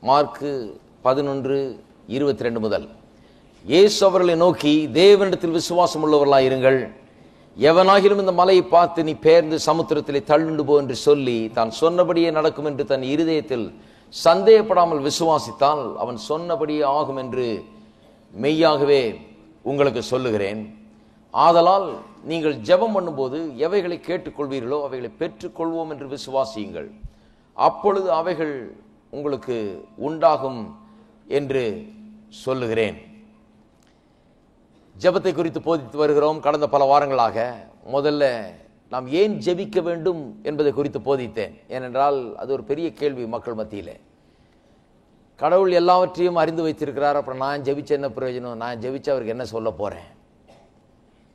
Mark 11:22 முதல். இயேசு அவர்களை நோக்கி, தேவனிடத்தில் விசுவாசம் உள்ளவர்களாய் இருங்கள். எவனாகிலும் இந்த மலையை பார்த்து நீ பெயர்ந்து சமுத்திரத்திலே தள்ளுண்டு போ என்று சொல்லி தான் சொன்னபடியே நடக்கும் என்று தன் இருதயத்தில் சந்தேகப்படாமல் விசுவாசித்தால் அவன் சொன்னபடியே ஆகும் என்று மெய்யாகவே உங்களுக்கு சொல்லுகிறேன். ஆதலால் நீங்கள் ஜெபம் பண்ணும்போது எவைகளை கேட்டுக்கொள்வீர்களோ அவைகளை பெற்றுக்கொள்வோம் என்று விசுவாசியுங்கள். அப்பொழுது அவைகள் உங்களுக்கு உண்டாகும் என்று சொல்லுகிறேன். ஜெபத்தை குறித்து போதித்து வருகிறோம் கடந்த பல வாரங்களாக. முதல்ல நாம் ஏன் ஜெபிக்க வேண்டும் என்பதை குறித்து போதித்தேன். ஏனென்றால் அது ஒரு பெரிய கேள்வி மக்கள் மத்தியில். கடவுள் எல்லாவற்றையும் அறிந்து வைத்திருக்கிறார், அப்புறம் நான் ஜெபிச்ச என்ன பிரயோஜனம்? நான் ஜெபிச்சு அவருக்கு என்ன சொல்ல போறேன்?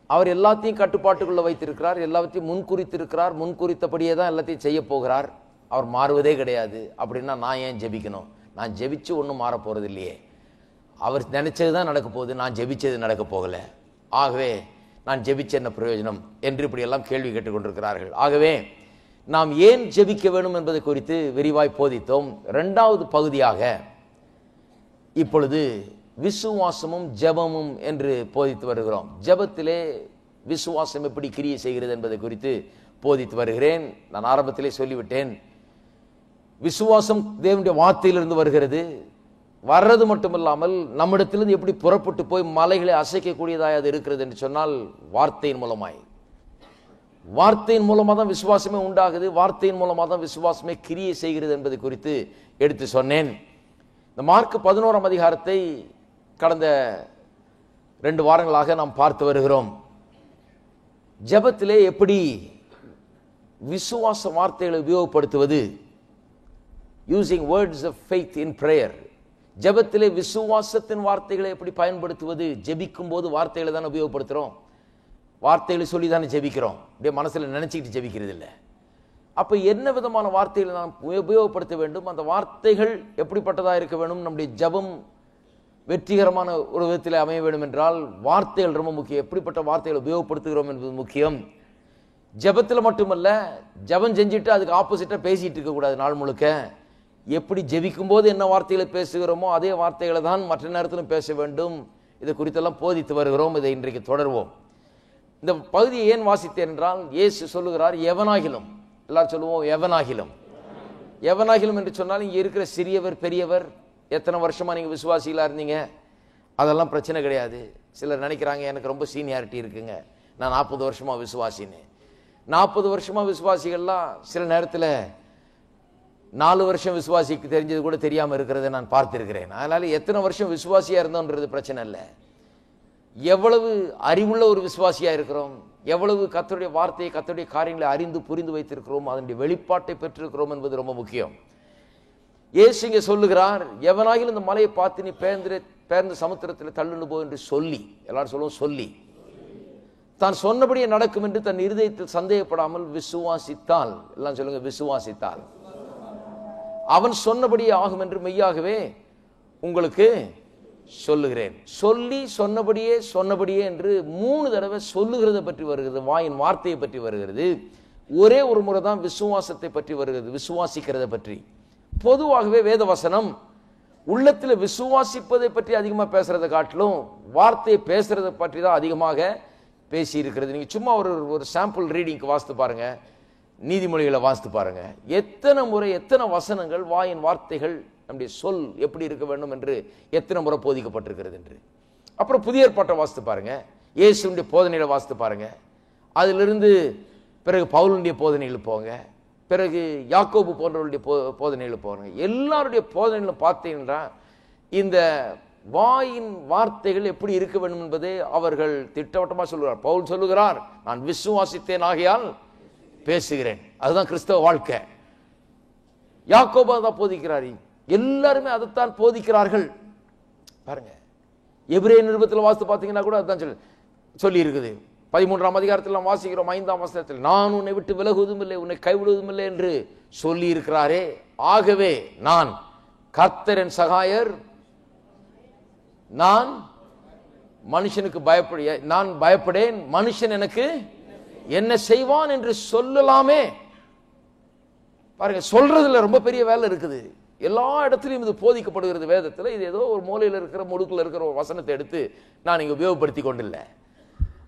அவர் எல்லாத்தையும் கட்டுப்பாட்டுக்குள்ள வைத்திருக்கிறார், எல்லாவற்றையும் முன்குறித்திருக்கிறார், முன்குறித்தபடியே தான் எல்லாத்தையும் செய்ய போகிறார். அவர் மாறுவதே கிடையாது. அப்படின்னா நான் ஏன் ஜெபிக்கணும்? நான் ஜெபிச்சு ஒன்றும் மாற போறது இல்லையே. அவர் நினைச்சது தான் நடக்க போகுது, நான் ஜெபிச்சது நடக்க போகல. ஆகவே நான் ஜெபிச்ச என்ன பிரயோஜனம் என்று இப்படி எல்லாம் கேள்வி கேட்டுக்கொண்டிருக்கிறார்கள். ஆகவே நாம் ஏன் ஜெபிக்க வேண்டும் என்பதை குறித்து விரிவாய் போதித்தோம். இரண்டாவது பகுதியாக இப்பொழுது விசுவாசமும் ஜெபமும் என்று போதித்து வருகிறோம். ஜெபத்திலே விசுவாசம் எப்படி கிரியை செய்கிறது என்பதை குறித்து போதித்து வருகிறேன். நான் ஆரம்பத்திலே சொல்லிவிட்டேன், விசுவாசம் தேவனுடைய வார்த்தையிலிருந்து வருகிறது. வர்றது மட்டுமில்லாமல் நம்மிடத்திலிருந்து எப்படி புறப்பட்டு போய் மலைகளை அசைக்கக்கூடியதாக அது இருக்கிறது என்று சொன்னால் வார்த்தையின் மூலமாய். வார்த்தையின் மூலமாக தான் விசுவாசமே உண்டாகுது. வார்த்தையின் மூலமாக தான் விசுவாசமே கிரியை செய்கிறது என்பதை குறித்து எடுத்து சொன்னேன். இந்த மார்க் 11ஆம் அதிகாரத்தை கடந்த 2 வாரங்களாக நாம் பார்த்து வருகிறோம். ஜெபத்திலே எப்படி விசுவாச வார்த்தைகளை உபயோகப்படுத்துவது, using words of faith in prayer. ஜெபத்திலே விசுவாசத்தின் வார்த்தைகளை எப்படி பயன்படுத்துவது? ஜெபிக்கும் போது வார்த்தைகளை தான் உபயோகப்படுத்துகிறோம், வார்த்தைகளை சொல்லி தானே ஜெபிக்கிறோம், அப்படியே மனசில் நினைச்சிக்கிட்டு ஜெபிக்கிறது இல்லை. அப்போ என்ன விதமான வார்த்தைகளை நாம் உபயோகப்படுத்த வேண்டும்? அந்த வார்த்தைகள் எப்படிப்பட்டதாக இருக்க வேண்டும்? நம்முடைய ஜெபம் வெற்றிகரமான ஒரு விதத்தில் அமைய வேண்டும் என்றால் வார்த்தைகள் ரொம்ப முக்கியம். எப்படிப்பட்ட வார்த்தைகளை உபயோகப்படுத்துகிறோம் என்பது முக்கியம். ஜெபத்தில் மட்டுமல்ல, ஜெபம் செஞ்சுட்டு அதுக்கு ஆப்போசிட்டாக பேசிகிட்டு இருக்கக்கூடாது நாள் முழுக்க. எப்படி ஜெபிக்கும் போது என்ன வார்த்தைகளை பேசுகிறோமோ அதே வார்த்தைகளை தான் மற்ற நேரத்திலும் பேச வேண்டும். இதை குறித்தெல்லாம் போதித்து வருகிறோம். இதை இன்றைக்கு தொடர்வோம். இந்த பகுதியை ஏன் வாசித்தேன் என்றால், இயேசு சொல்லுகிறார், எவனாகிலும், எல்லாரும் சொல்லுவோம் எவனாகிலும். எவனாகிலும் என்று சொன்னால் இங்கே இருக்கிற சிறியவர் பெரியவர், எத்தனை வருஷமா நீங்க விசுவாசிகளா இருந்தீங்க, அதெல்லாம் பிரச்சனை கிடையாது. சிலர் நினைக்கிறாங்க எனக்கு ரொம்ப சீனியாரிட்டி இருக்குங்க, நான் 40 வருஷமா விசுவாசின்னு. 40 வருஷமா விசுவாசிகள்லாம் சில நேரத்தில் 4 வருஷம் விசுவாசிக்கு தெரிஞ்சது கூட தெரியாம இருக்கிறத நான் பார்த்திருக்கிறேன். அதனால எத்தனை வருஷம் விசுவாசியா இருந்தோன்றது பிரச்சனை இல்லை. எவ்வளவு அறிவுள்ள ஒரு விசுவாசியா இருக்கிறோம், எவ்வளவு கர்த்தருடைய வார்த்தையை கர்த்தருடைய காரியங்களை அறிந்து புரிந்து வைத்திருக்கிறோம், அதனுடைய வெளிப்பாட்டை பெற்றிருக்கிறோம் என்பது ரொம்ப முக்கியம். இயேசு இங்கே சொல்லுகிறார், எவனாகிலும் இந்த மலையை பார்த்து நீ பெயர்ந்து சமுத்திரத்தில் தள்ளுண்டு போ என்று சொல்லி, எல்லாரும் சொல்லுவோம் சொல்லி, தான் சொன்னபடியே நடக்கும் என்று தன் இருதயத்தில் சந்தேகப்படாமல் விசுவாசித்தால், எல்லாம் சொல்லுங்க விசுவாசித்தால், அவன் சொன்னபடியே ஆகும் என்று மெய்யாகவே உங்களுக்கு சொல்லுகிறேன். சொல்லி சொன்னபடியே என்று 3 தடவை சொல்லுகிறத பற்றி வருகிறது. வாயின் வார்த்தையை பற்றி வருகிறது. ஒரே ஒரு முறை தான் விசுவாசத்தை பற்றி வருகிறது, விசுவாசிக்கிறத பற்றி. பொதுவாகவே வேத வசனம் உள்ளத்தில் விசுவாசிப்பதை பற்றி அதிகமாக பேசுறதை காட்டிலும் வார்த்தையை பேசுறதை பற்றி தான் அதிகமாக பேசி இருக்கிறது. நீங்க சும்மா ஒரு சாம்பிள் ரீடிங்க்கு வாசித்து பாருங்க, நீதிமொழிகளை வாசித்து பாருங்க, எத்தனை முறை எத்தனை வசனங்கள் வாயின் வார்த்தைகள் நம்முடைய சொல் எப்படி இருக்க வேண்டும் என்று எத்தனை முறை போதிக்கப்பட்டிருக்கிறது என்று. அப்புறம் புதிய ஏற்பாட்டை வாசித்து பாருங்க, இயேசுடைய போதனைகளை வாசித்து பாருங்க, அதிலிருந்து பிறகு பவுலுடைய போதனைகள் போங்க, பிறகு யாக்கோபு போன்றவருடைய போதனைகள் போங்க. எல்லாருடைய போதனைகளும் பார்த்தீங்கன்னா இந்த வாயின் வார்த்தைகள் எப்படி இருக்க வேண்டும் என்பதை அவர்கள் திட்டவட்டமாக சொல்லுகிறார். பவுல் சொல்லுகிறார், நான் விசுவாசித்தேன் ஆகையால் பேசுகிறேன். அதுதான் கிறிஸ்தவ வாழ்க்கை. யாக்கோபு தான் போதிக்கிறார், எல்லாருமே அதைத்தான் போதிக்கிறார்கள். பாருங்க, எபிரேய நிருபத்தில் வாசித்து பார்த்தீங்கன்னா கூட அதுதான் சொல்லி இருக்குது. 13ஆம் அதிகாரத்தில் நாம் வாசிக்கிறோம் 5ஆம் வசனத்தில், நான் உன்னை விட்டு விலகுவதும் இல்லை உன்னை கைவிடுவதும் இல்லை என்று சொல்லி இருக்கிறாரே. ஆகவே நான் கர்த்தரின் சகாயர், நான் மனுஷனுக்கு நான் பயப்படேன், மனுஷன் எனக்கு என்ன செய்வான் என்று சொல்லலாமே. பாருங்க, சொல்றதுல ரொம்ப பெரிய வேலை இருக்குது. எல்லா இடத்துலையும் இது போதிக்கப்படுகிறது வேதத்தில். இது ஏதோ ஒரு மூலையில் இருக்கிற முடுக்கில் இருக்கிற ஒரு வசனத்தை எடுத்து நான் இங்கே உபயோகப்படுத்தி கொண்டில்லை.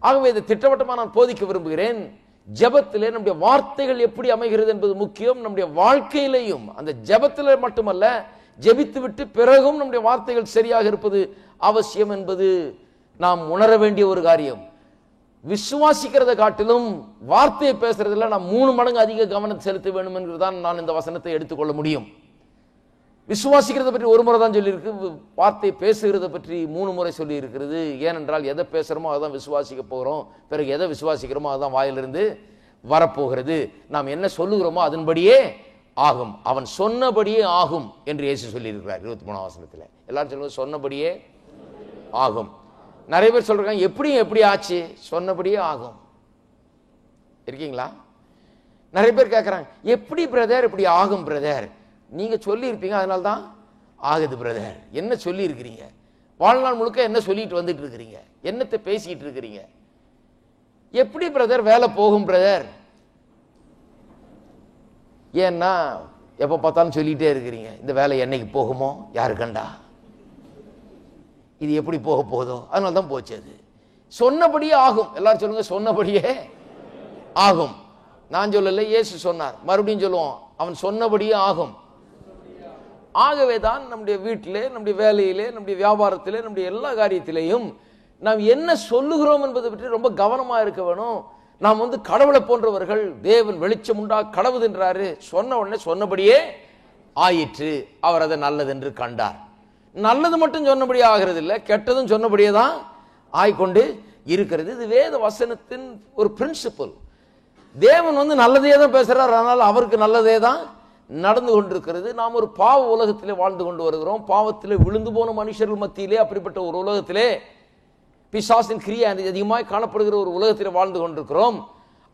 ஆகவே இதை திட்டவட்டமாக நான் போதிக்க விரும்புகிறேன். ஜெபத்திலே நம்முடைய வார்த்தைகள் எப்படி அமைகிறது என்பது முக்கியம். நம்முடைய வாழ்க்கையிலையும் அந்த ஜெபத்திலே மட்டுமல்ல, ஜெபித்து விட்டு பிறகும் நம்முடைய வார்த்தைகள் சரியாக இருப்பது அவசியம் என்பது நாம் உணர வேண்டிய ஒரு காரியம். விசுவாசிக்கிறத காட்டிலும் வார்த்தையை பேசுறதுல நாம் 3 மடங்கு அதிக கவனம் செலுத்த வேண்டும் என்றுதான் நான் இந்த வசனத்தை எடுத்துக்கொள்ள முடியும். விசுவாசிக்கிறத பற்றி ஒரு முறை தான் சொல்லியிருக்கு, வார்த்தை பேசுகிறத பற்றி 3 முறை சொல்லி இருக்கிறது. ஏனென்றால் எதை பேசுகிறோமோ அதான் விசுவாசிக்க போகிறோம், பிறகு எதை விசுவாசிக்கிறோமோ அதான் வாயிலிருந்து வரப்போகிறது. நாம் என்ன சொல்லுகிறோமோ அதன்படியே ஆகும். அவன் சொன்னபடியே ஆகும் என்று இயேசு சொல்லியிருக்கிறார் 23ஆம் வசனத்தில். எல்லாரும் சொல்லுங்க, சொன்னபடியே ஆகும். நிறைய பேர் சொல்றாங்க, எப்படி ஆச்சு? சொன்னபடியே ஆகும். இருக்கீங்களா? நிறைய பேர் கேட்குறாங்க, எப்படி பிரதர் இப்படி ஆகும்? பிரதர், நீங்க சொல்லி இருப்பீங்க, அதனால்தான் ஆகுது. பிரதர், என்ன சொல்லி இருக்கிறீங்க? வாழ்நாள் முழுக்க என்ன சொல்லிட்டு வந்துட்டு இருக்கிறீங்க? என்னத்தை பேசிட்டு இருக்கிறீங்க? எப்படி பிரதர் வேலை போகும்? பிரதர், ஏன்னா எப்ப பார்த்தாலும் சொல்லிட்டே இருக்கிறீங்க, இந்த வேலை என்னைக்கு போகுமோ யாரு கண்டா, இது எப்படி போக போதோ, அதனால தான் போச்சு. அது சொன்னபடியே ஆகும். எல்லாரும் சொல்லுங்க, சொன்னபடியே ஆகும். நான் சொல்லல, இயேசு சொன்னார். மறுபடியும் சொல்லுவோம், அவன் சொன்னபடியே ஆகும். ஆகவே தான் நம்முடைய வீட்டிலே, நம்முடைய வேலையிலே, நம்முடைய வியாபாரத்திலே, நம்முடைய எல்லா காரியத்திலேயும் நாம் என்ன சொல்லுகிறோம் என்பதை பற்றி ரொம்ப கவனமா இருக்க வேணும். நாம் கடவுளை போன்றவர்கள். தேவன் வெளிச்சம் உண்டா கடவுள் என்றாரு, சொன்ன உடனே சொன்னபடியே ஆயிற்று. அவர் அதை நல்லது என்று கண்டார். நல்லது மட்டும் சொன்னபடியே ஆகிறது இல்லை, கெட்டதும் சொன்னபடியே தான் ஆய்கொண்டு இருக்கிறது. இது வேத வசனத்தின் ஒரு பிரின்சிபல். தேவன் நல்லதே தான் பேசுறார், அதனால அவருக்கு நல்லதே தான் நடந்து கொண்டிருக்கிறது. நாம் ஒரு பாவ உலகத்திலே வாழ்ந்து கொண்டு வருகிறோம். பாவத்திலே விழுந்து போன மனுஷர்கள் மத்தியிலே, அப்படிப்பட்ட ஒரு உலகத்திலே, பிசாசின் கிரியை அதிகமாய் காணப்படுகிற ஒரு உலகத்திலே வாழ்ந்து கொண்டிருக்கிறோம்.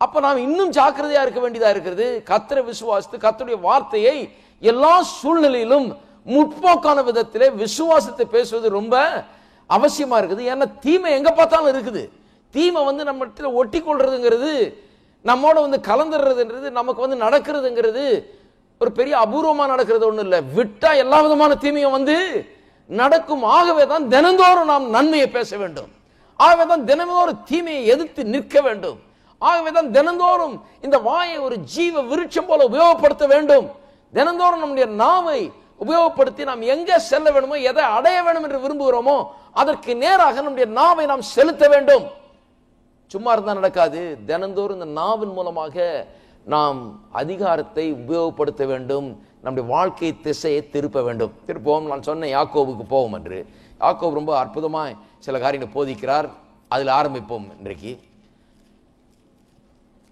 அப்ப நாம் இன்னும் ஜாக்கிரதையா இருக்க வேண்டியதா இருக்கிறது. கர்த்தரை விசுவாசித்து கர்த்தருடைய வார்த்தையை எல்லா சூழ்நிலையிலும் முற்போக்கான விதத்திலே விசுவாசத்தை பேசுவது ரொம்ப அவசியமா இருக்குது. ஏன்னா தீமை எங்க பார்த்தாலும் இருக்குது. தீமை நம்ம ஒட்டி கொள்றதுங்கிறது, நம்மோட கலந்துடுறதுன்றது, நமக்கு நடக்கிறதுங்கிறது ஒரு பெரிய அபூர்வமா நடக்கிறது ஒண்ணு இல்ல. விட்டா எல்லா விதமான தீமையும் நடக்கும். ஆகவே தான் தினந்தோறும் நாம் நன்மையை பேச வேண்டும். ஆகவே தான் தினந்தோறும் தீமையை எதிர்த்து நிற்க வேண்டும். ஆகவே தான் தினந்தோறும் இந்த வாயை ஒரு ஜீவ விருட்சம் போல உபயோகப்படுத்த வேண்டும். தினந்தோறும் நம்முடைய நாவை உபயோகப்படுத்தி நாம் எங்க செல்ல வேண்டுமோ, எதை அடைய வேண்டும் என்று விரும்புகிறோமோ அதற்கு நேராக நம்முடைய நாவை நாம் செலுத்த வேண்டும். சும்மா இருந்தா நடக்காது. தினந்தோறும் இந்த நாவின் மூலமாக நாம் அதிகாரத்தை உபயோகப்படுத்த வேண்டும். நம்முடைய வாழ்க்கை திசையை திருப்ப வேண்டும். திருப்போம். நான் சொன்ன யாக்கோபுக்கு போவோம் என்று. யாக்கோபு ரொம்ப அற்புதமாய் சில காரியங்களை போதிக்கிறார். அதில் ஆரம்பிப்போம். இன்றைக்கு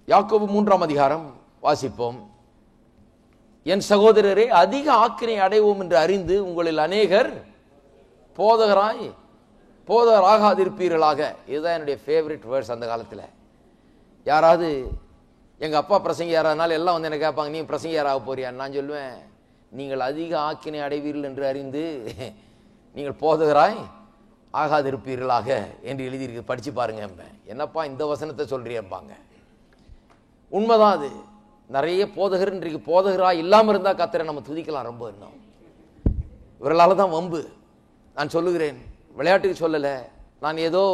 யாக்கோபு 3ஆம் அதிகாரம் வாசிப்போம். என் சகோதரரே, அதிக ஆக்கினை அடைவோம் என்று அறிந்து உங்களில் அநேகர் போதகராகாதிருப்பீர்களாக. இதுதான் என்னுடைய ஃபேவரட் வேர்ட்ஸ். அந்த காலத்தில் யாராவது எங்க அப்பா பிரசங்கி யாராதனால எல்லாம் என்ன கேட்பாங்க, நீ பிரசங்கி யாராக போறியான்னு. நான் சொல்லுவேன், நீங்கள் அதிக ஆக்கினை அடைவீர்கள் என்று அறிந்து நீங்கள் போதகராய் ஆகாதிருப்பீர்களாக என்று எழுதியிருக்கு, படிச்சு பாருங்க. என்னப்பா இந்த வசனத்தை சொல்றியம்பாங்க. உண்மைதான் அது. நிறைய போதகர் இன்றைக்கு போதகராய் இல்லாமல் இருந்தா கர்த்தரை நம்ம துதிக்கலாம் ரொம்ப. இன்னும் இவர்களால தான் வம்பு. நான் சொல்லுகிறேன், விளையாட்டுக்கு சொல்லலை, நான் ஏதோ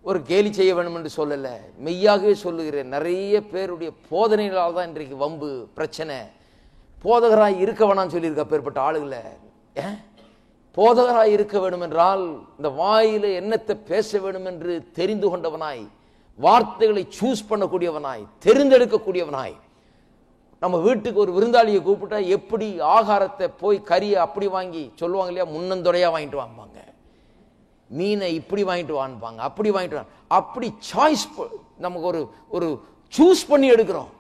ஒரு கேலி செய்ய வேண்டும் என்று சொல்லலை, மெய்யாகவே சொல்லுகிறேன். நிறைய பேருடைய போதனைகளால் தான் இன்றைக்கு வம்பு பிரச்சனை. போதகராய் இருக்க வேணாம்னு சொல்லியிருக்க பேர்பட்ட ஆளுகளை. போதகராய் இருக்க வேண்டும் என்றால் இந்த வாயில என்னத்தை பேச வேண்டும் என்று தெரிந்து கொண்டவனாய், வார்த்தைகளை சூஸ் பண்ணக்கூடியவனாய், தெரிந்தெடுக்கக்கூடியவனாய். நம்ம வீட்டுக்கு ஒரு விருந்தாளியை கூப்பிட்டா எப்படி ஆகாரத்தை போய் கறியை அப்படி வாங்கி சொல்லுவாங்க இல்லையா, முன்னந்தொடையா வாங்கிட்டு வாங்க, மீனை இப்படி வாங்கிட்டு வாங்க, அப்படி வாங்கிட்டு வாங்க, அப்படி சாய்ஸ் நமக்கு ஒரு சூஸ் பண்ணி எடுக்கிறோம்.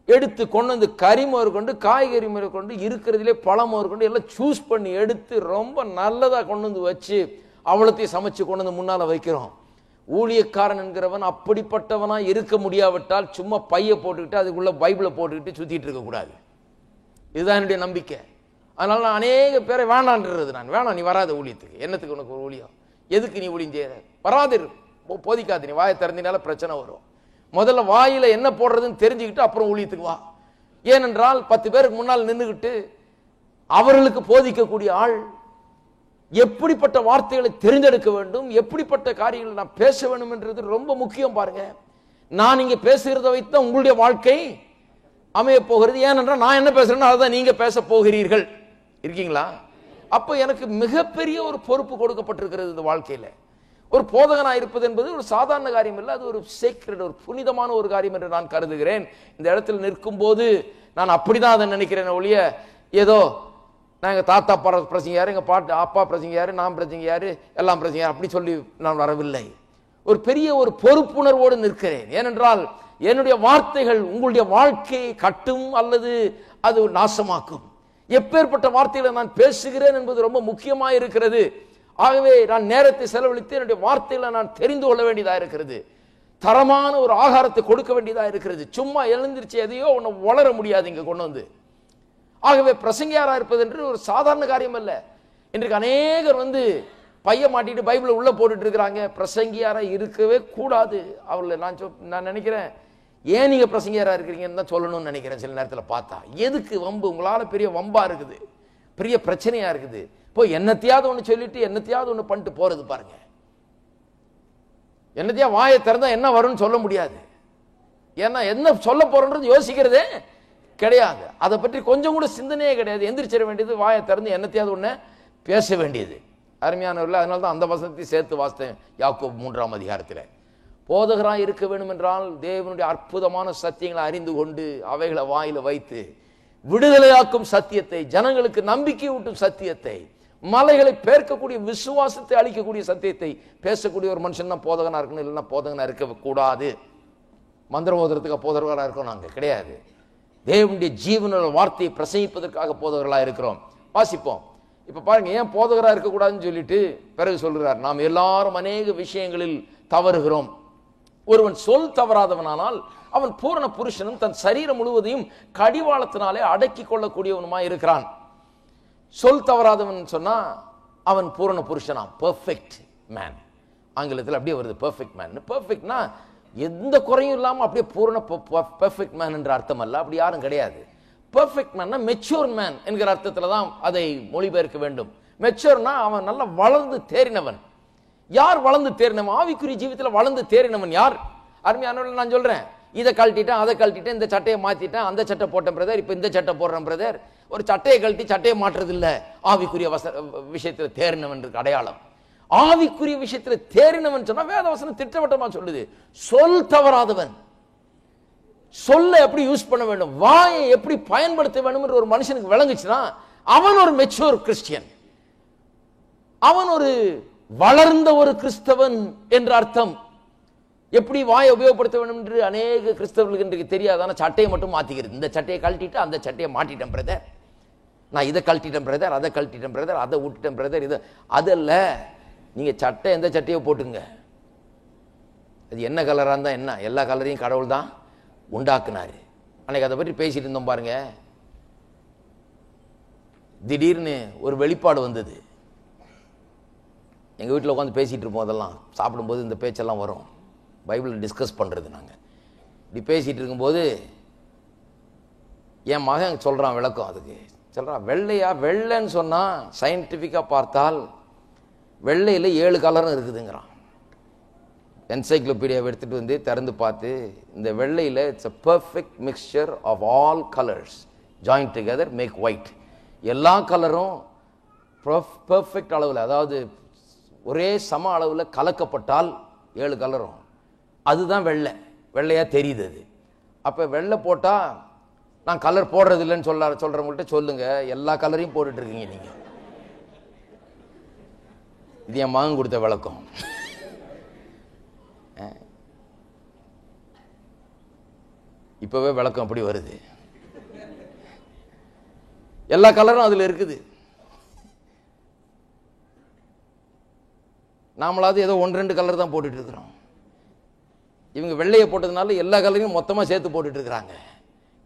எடுத்து கொண்டு கறி முதற்கொண்டு காய்கறி முதற்கொண்டு இருக்கிறதுலே பழம் முதற்கொண்டு எல்லாம் சூஸ் பண்ணி எடுத்து ரொம்ப நல்லதா கொண்டு வச்சு அவ்வளோத்தையும் சமைச்சு கொண்டு முன்னால வைக்கிறோம். ஊழியக்காரன் என்கிறவன் அப்படிப்பட்டவனா இருக்க முடியாவிட்டால் சும்மா பைய போட்டுக்கிட்டு அதுக்குள்ள பைபிளை போட்டுக்கிட்டு சுத்திட்டு இருக்க கூடாது. இதுதான் என்னுடைய நம்பிக்கை. அதனால நான் அநேக பேரை வேணான்றது. நான் வேணாம், நீ வராத ஊழியத்துக்கு, என்னத்துக்கு உனக்கு ஒரு ஊழியம், எதுக்கு நீ ஊழியம் செய்யற, வராது, போதிக்காது, நீ வாயை திறந்தினால பிரச்சனை வரும். முதல்ல வாயில என்ன போடுறதுன்னு தெரிஞ்சுக்கிட்டு அப்புறம் ஊழியத்துக்கு வா. ஏனென்றால் 10 பேருக்கு முன்னால் நின்றுக்கிட்டு அவர்களுக்கு போதிக்கக்கூடிய ஆள், எப்படிப்பட்ட வார்த்தைகளை தெரிந்தெடுக்க வேண்டும், எப்படிப்பட்ட காரியங்களை நான் பேச வேண்டும் என்றது ரொம்ப முக்கியம். பாருங்க, நான் இங்க பேசுகிறத வைத்து தான் உங்களுடைய வாழ்க்கை அமைய போகிறது. ஏனென்றால் நான் என்ன பேசுறேன்னா அதான் நீங்க பேச போகிறீர்கள். இருக்கீங்களா? அப்ப எனக்கு மிகப்பெரிய ஒரு பொறுப்பு கொடுக்கப்பட்டிருக்கிறது இந்த வாழ்க்கையில. ஒரு போதகனா இருப்பது என்பது ஒரு சாதாரண காரியம் இல்லை, அது ஒரு சேக்ரெட், ஒரு புனிதமான ஒரு காரியம் என்று நான் கருதுகிறேன். இந்த இடத்துல நிற்கும் போது நான் அப்படிதான் அதை நினைக்கிறேன் ஒழிய, ஏதோ நான் எங்க தாத்தா பிரசங்கியாரு, எங்க பாட்டு அப்பா பிரசங்கியாரு, நான் பிரசங்கியாரு, எல்லாம் பிரசங்கியாரு அப்படி சொல்லி நான் வரவில்லை. ஒரு பெரிய ஒரு பொறுப்புணர்வோடு நிற்கிறேன். ஏனென்றால் என்னுடைய வார்த்தைகள் உங்களுடைய வாழ்க்கையை கட்டும் அல்லது அது நாசமாக்கும். எப்பேற்பட்ட வார்த்தைகளை நான் பேசுகிறேன் என்பது ரொம்ப முக்கியமாக இருக்கிறது. ஆகவே நான் நேரத்தை செலவழித்து என்னுடைய வார்த்தைகளை நான் தெரிந்து கொள்ள வேண்டியதா இருக்கிறது. தரமான ஒரு ஆகாரத்தை கொடுக்க வேண்டியதா இருக்கிறது. சும்மா எழுந்திருச்சு எதையோ ஒன்று வளர முடியாது இங்க கொண்டு வந்து. ஆகவே பிரசங்கியாரா இருப்பது என்று ஒரு சாதாரண காரியம் அல்ல. இன்றைக்கு அநேகர் பைய மாட்டிட்டு பைபிளை உள்ள போட்டுட்டு இருக்கிறாங்க. பிரசங்கியாரா இருக்கவே கூடாது. அவர்களை நான் நினைக்கிறேன், ஏன் நீங்க பிரசங்கியாரா இருக்கிறீங்கன்னு தான் சொல்லணும்னு நினைக்கிறேன். சில நேரத்தில் பார்த்தா எதுக்கு வம்பு? உங்களால பெரிய வம்பா இருக்குது, பெரிய பிரச்சனையா இருக்குது. இப்போ என்னத்தையாவது ஒன்று சொல்லிட்டு என்னத்தையாவது ஒன்று பண்ணிட்டு போறது பாருங்க. என்னத்தையா வாயை திறந்தா என்ன வரும்னு சொல்ல முடியாது. ஏன்னா என்ன சொல்ல போறோன்றது யோசிக்கிறதே கிடையாது. அதை பற்றி கொஞ்சம் கூட சிந்தனையே கிடையாது. எந்திரிச்சிட வேண்டியது, வாயை திறந்து என்னத்தையாவது ஒன்று பேச வேண்டியது. அருமையானவர்கள், அதனால தான் அந்த வசனத்தை சேர்த்து வாசித்தேன். யாக்கோபு 3ஆம் அதிகாரத்தில் போதகராக இருக்க வேண்டும் என்றால் தேவனுடைய அற்புதமான சத்தியங்களை அறிந்து கொண்டு அவைகளை வாயில வைத்து விடுதலையாக்கும் சத்தியத்தை, ஜனங்களுக்கு நம்பிக்கை ஊட்டும் சத்தியத்தை, மலைகளை பேர்க்கக்கூடிய விசுவாசத்தை அளிக்கக்கூடிய சத்தியத்தை பேசக்கூடிய ஒரு மனுஷன் தான் போதகனா இருக்கணும். இல்லைன்னா போதகனா இருக்க கூடாது. மந்திரமோதரத்துக்கு போதகராக இருக்கோம் நாங்கள் கிடையாது. தேவனுடைய ஜீவனோட வார்த்தையை பிரசங்கிப்பதற்காக போதகர்களாக இருக்கிறோம். வாசிப்போம். இப்ப பாருங்க, ஏன் போதகராக இருக்கக்கூடாதுன்னு சொல்லிட்டு பிறகு சொல்கிறார், நாம் எல்லாரும் அநேக விஷயங்களில் தவறுகிறோம். ஒருவன் சொல் தவறாதவனானால் அவன் பூரண புருஷனும் தன் சரீரம் முழுவதையும் கடிவாளத்தினாலே அடக்கி கொள்ளக்கூடியவனுமாய் இருக்கிறான். சொல் தவறாதவன் சொன்னா அவன் பூரண புருஷனா, பெர்ஃபெக்ட் மேன். ஆங்கிலத்தில் அப்படியே வருது பெர்ஃபெக்ட் மேன். பெர்ஃபெக்ட்னா எந்த குறையும் இல்லாம அப்படியே பூரண பெர்ஃபெக்ட் மேன் என்ற அர்த்தம் அல்ல. அப்படி யாரும் கிடையாது. பெர்ஃபெக்ட் மேன்னா மெச்சூர் மேன் என்கிற அர்த்தத்தில் தான் அதை மொழிபெயர்க்க வேண்டும். மெச்சூர்னா அவன் நல்லா வளர்ந்து தேறினவன். யார் வளர்ந்து தேறினவன்? ஆவிக்குரிய ஜீவிதத்தில் வளர்ந்து தேறினவன் யார்? அருமையானவர்கள், நான் சொல்றேன், இதை கழட்டிட்டேன், அதை கழட்டிட்டேன், இந்த சட்டையை மாத்திட்டேன், அந்த சட்டை போட்டேன் பிரதர், இப்ப இந்த சட்டை போடுறேன் பிரதர். ஒரு சட்டையை கழட்டி சட்டையை மாற்றுறது இல்ல ஆவிக்குரிய விஷயத்தில் தேறினவன் அடையாளம். ஆவிக்குரிய விஷயத்தில் தேறினவன் சொன்னா வேத வசனம் திட்டவட்டமா சொல்லுது, சொல் தவறாதவன். சொல்ல எப்படி யூஸ் பண்ண வேண்டும், வாயை எப்படி பயன்படுத்த வேண்டும் என்று ஒரு மனுஷனுக்கு விளங்குச்சுன்னா அவன் ஒரு மெச்சூர் கிறிஸ்டியன், அவன் ஒரு வளர்ந்த ஒரு கிறிஸ்தவன் என்ற அர்த்தம். எப்படி வாயை உபயோகப்படுத்த வேண்டும் என்று அநேக கிறிஸ்தவர்களுக்கு இன்றைக்கு தெரியாதான சட்டையை மட்டும் மாத்திக்கிறது. இந்த சட்டையை கழட்டிட்டு அந்த சட்டையை மாட்டிட்டேன் பிரதர், நான் இதை கழட்டிட்டேன் பிரதர், அதை கழட்டிட்டேன் பிரதர், அதை விட்டுட்டேன் பிரதர். இது அதல்ல. நீங்க சட்டை எந்த சட்டையோ போட்டுங்க, அது என்ன கலரா இருந்தா என்ன, எல்லா கலரையும் கடவுள் தான் உண்டாக்குனாரு. அன்னைக்கு அதை பற்றி பேசிட்டு இருந்தோம் பாருங்க. திடீர்னு ஒரு வெளிப்பாடு வந்தது. எங்கள் வீட்டில் உட்காந்து பேசிகிட்டு இருப்போம். அதெல்லாம் சாப்பிடும்போது இந்த பேச்செல்லாம் வரும். பைபிள் டிஸ்கஸ் பண்ணுறது. நாங்கள் இப்படி பேசிகிட்டு இருக்கும்போது என் மகன் சொல்கிறான் விளக்கம். அதுக்கு சொல்கிறான், வெள்ளையா? வெள்ளைன்னு சொன்னால் சயின்டிஃபிக்காக பார்த்தால் வெள்ளையில் 7 கலரும் இருக்குதுங்கிறான். என்சைக்ளோபீடியாவை எடுத்துகிட்டு வந்து திறந்து பார்த்து, இந்த வெள்ளையில் it's a perfect mixture of all colours join together make white. எல்லா கலரும் பர்ஃபெக்ட் அளவில், அதாவது ஒரே சம அளவில் கலக்கப்பட்டால் 7 கலரும் அதுதான் வெள்ளை. வெள்ளையா தெரியுது அது. அப்போ வெள்ளை போட்டால் நான் கலர் போடுறது இல்லைன்னு சொல்கிறவங்கள்ட்ட சொல்லுங்க, எல்லா கலரையும் போட்டுட்டு இருக்கீங்க நீங்கள். இது என் மகன் கொடுத்த விளக்கம். இப்பவே விளக்கம் அப்படி வருது. எல்லா கலரும் அதுல இருக்குது. நாமளாவது ஏதோ 1-2 கலர் தான் போட்டுட்டு இருக்கிறோம். இவங்க வெள்ளையை போட்டதுனால எல்லா கலரையும் மொத்தமா சேர்த்து போட்டுட்டு இருக்கிறாங்க.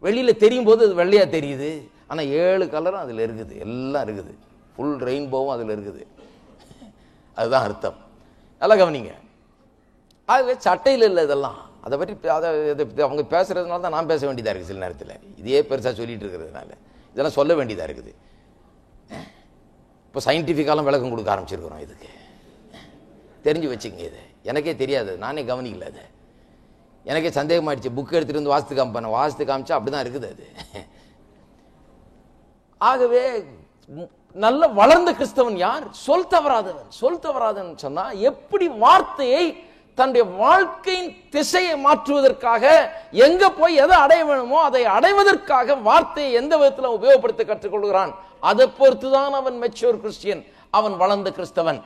வெளியில தெரியும் போது அது வெள்ளையா தெரியுது, ஆனா 7 கலரும் அதுல இருக்குது, எல்லாம் இருக்குது, ஃபுல் ரெயின்போவும் அதுல இருக்குது. அதுதான் அர்த்தம். நல்லா கவனிங்க. ஆகவே சட்டையில் இல்லை இதெல்லாம். அதை பற்றி அவங்க பேசுறதுனால தான் நான் பேச வேண்டியதாக இருக்குது. சில நேரத்தில் இதையே பெருசாக சொல்லிட்டு இருக்கிறதுனால இதெல்லாம் சொல்ல வேண்டியதாக இருக்குது. இப்போ சயின்டிஃபிக்காலாம் விளக்கம் கொடுக்க ஆரம்பிச்சிருக்கிறோம். இதுக்கு தெரிஞ்சு வச்சுக்கங்க. இது எனக்கே தெரியாது, நானே கவனிக்கல. அது எனக்கே சந்தேகமாயிடுச்சு. புக் எடுத்துகிட்டு வந்து வாஸ்து காமிப்பேன், வாஸ்து காமிச்சா அப்படி தான் இருக்குது அது. ஆகவே நல்ல வளர்ந்த கிறிஸ்தவன் யார்? சொல் தவறாதவன். சொல் தவறாதவன் சொன்னா எப்படி வார்த்தையை தன்னுடைய வாழ்க்கையின் திசையை மாற்றுவதற்காக, எங்க போய் எதை அடைய வேணுமோ அதை அடைவதற்காக வார்த்தையை எந்த விதத்தில் உபயோகப்படுத்த கற்றுக்கொள்கிறான், அதை பொறுத்துதான் அவன் மெச்சூர் கிறிஸ்டியன், அவன் வளர்ந்த கிறிஸ்தவன்.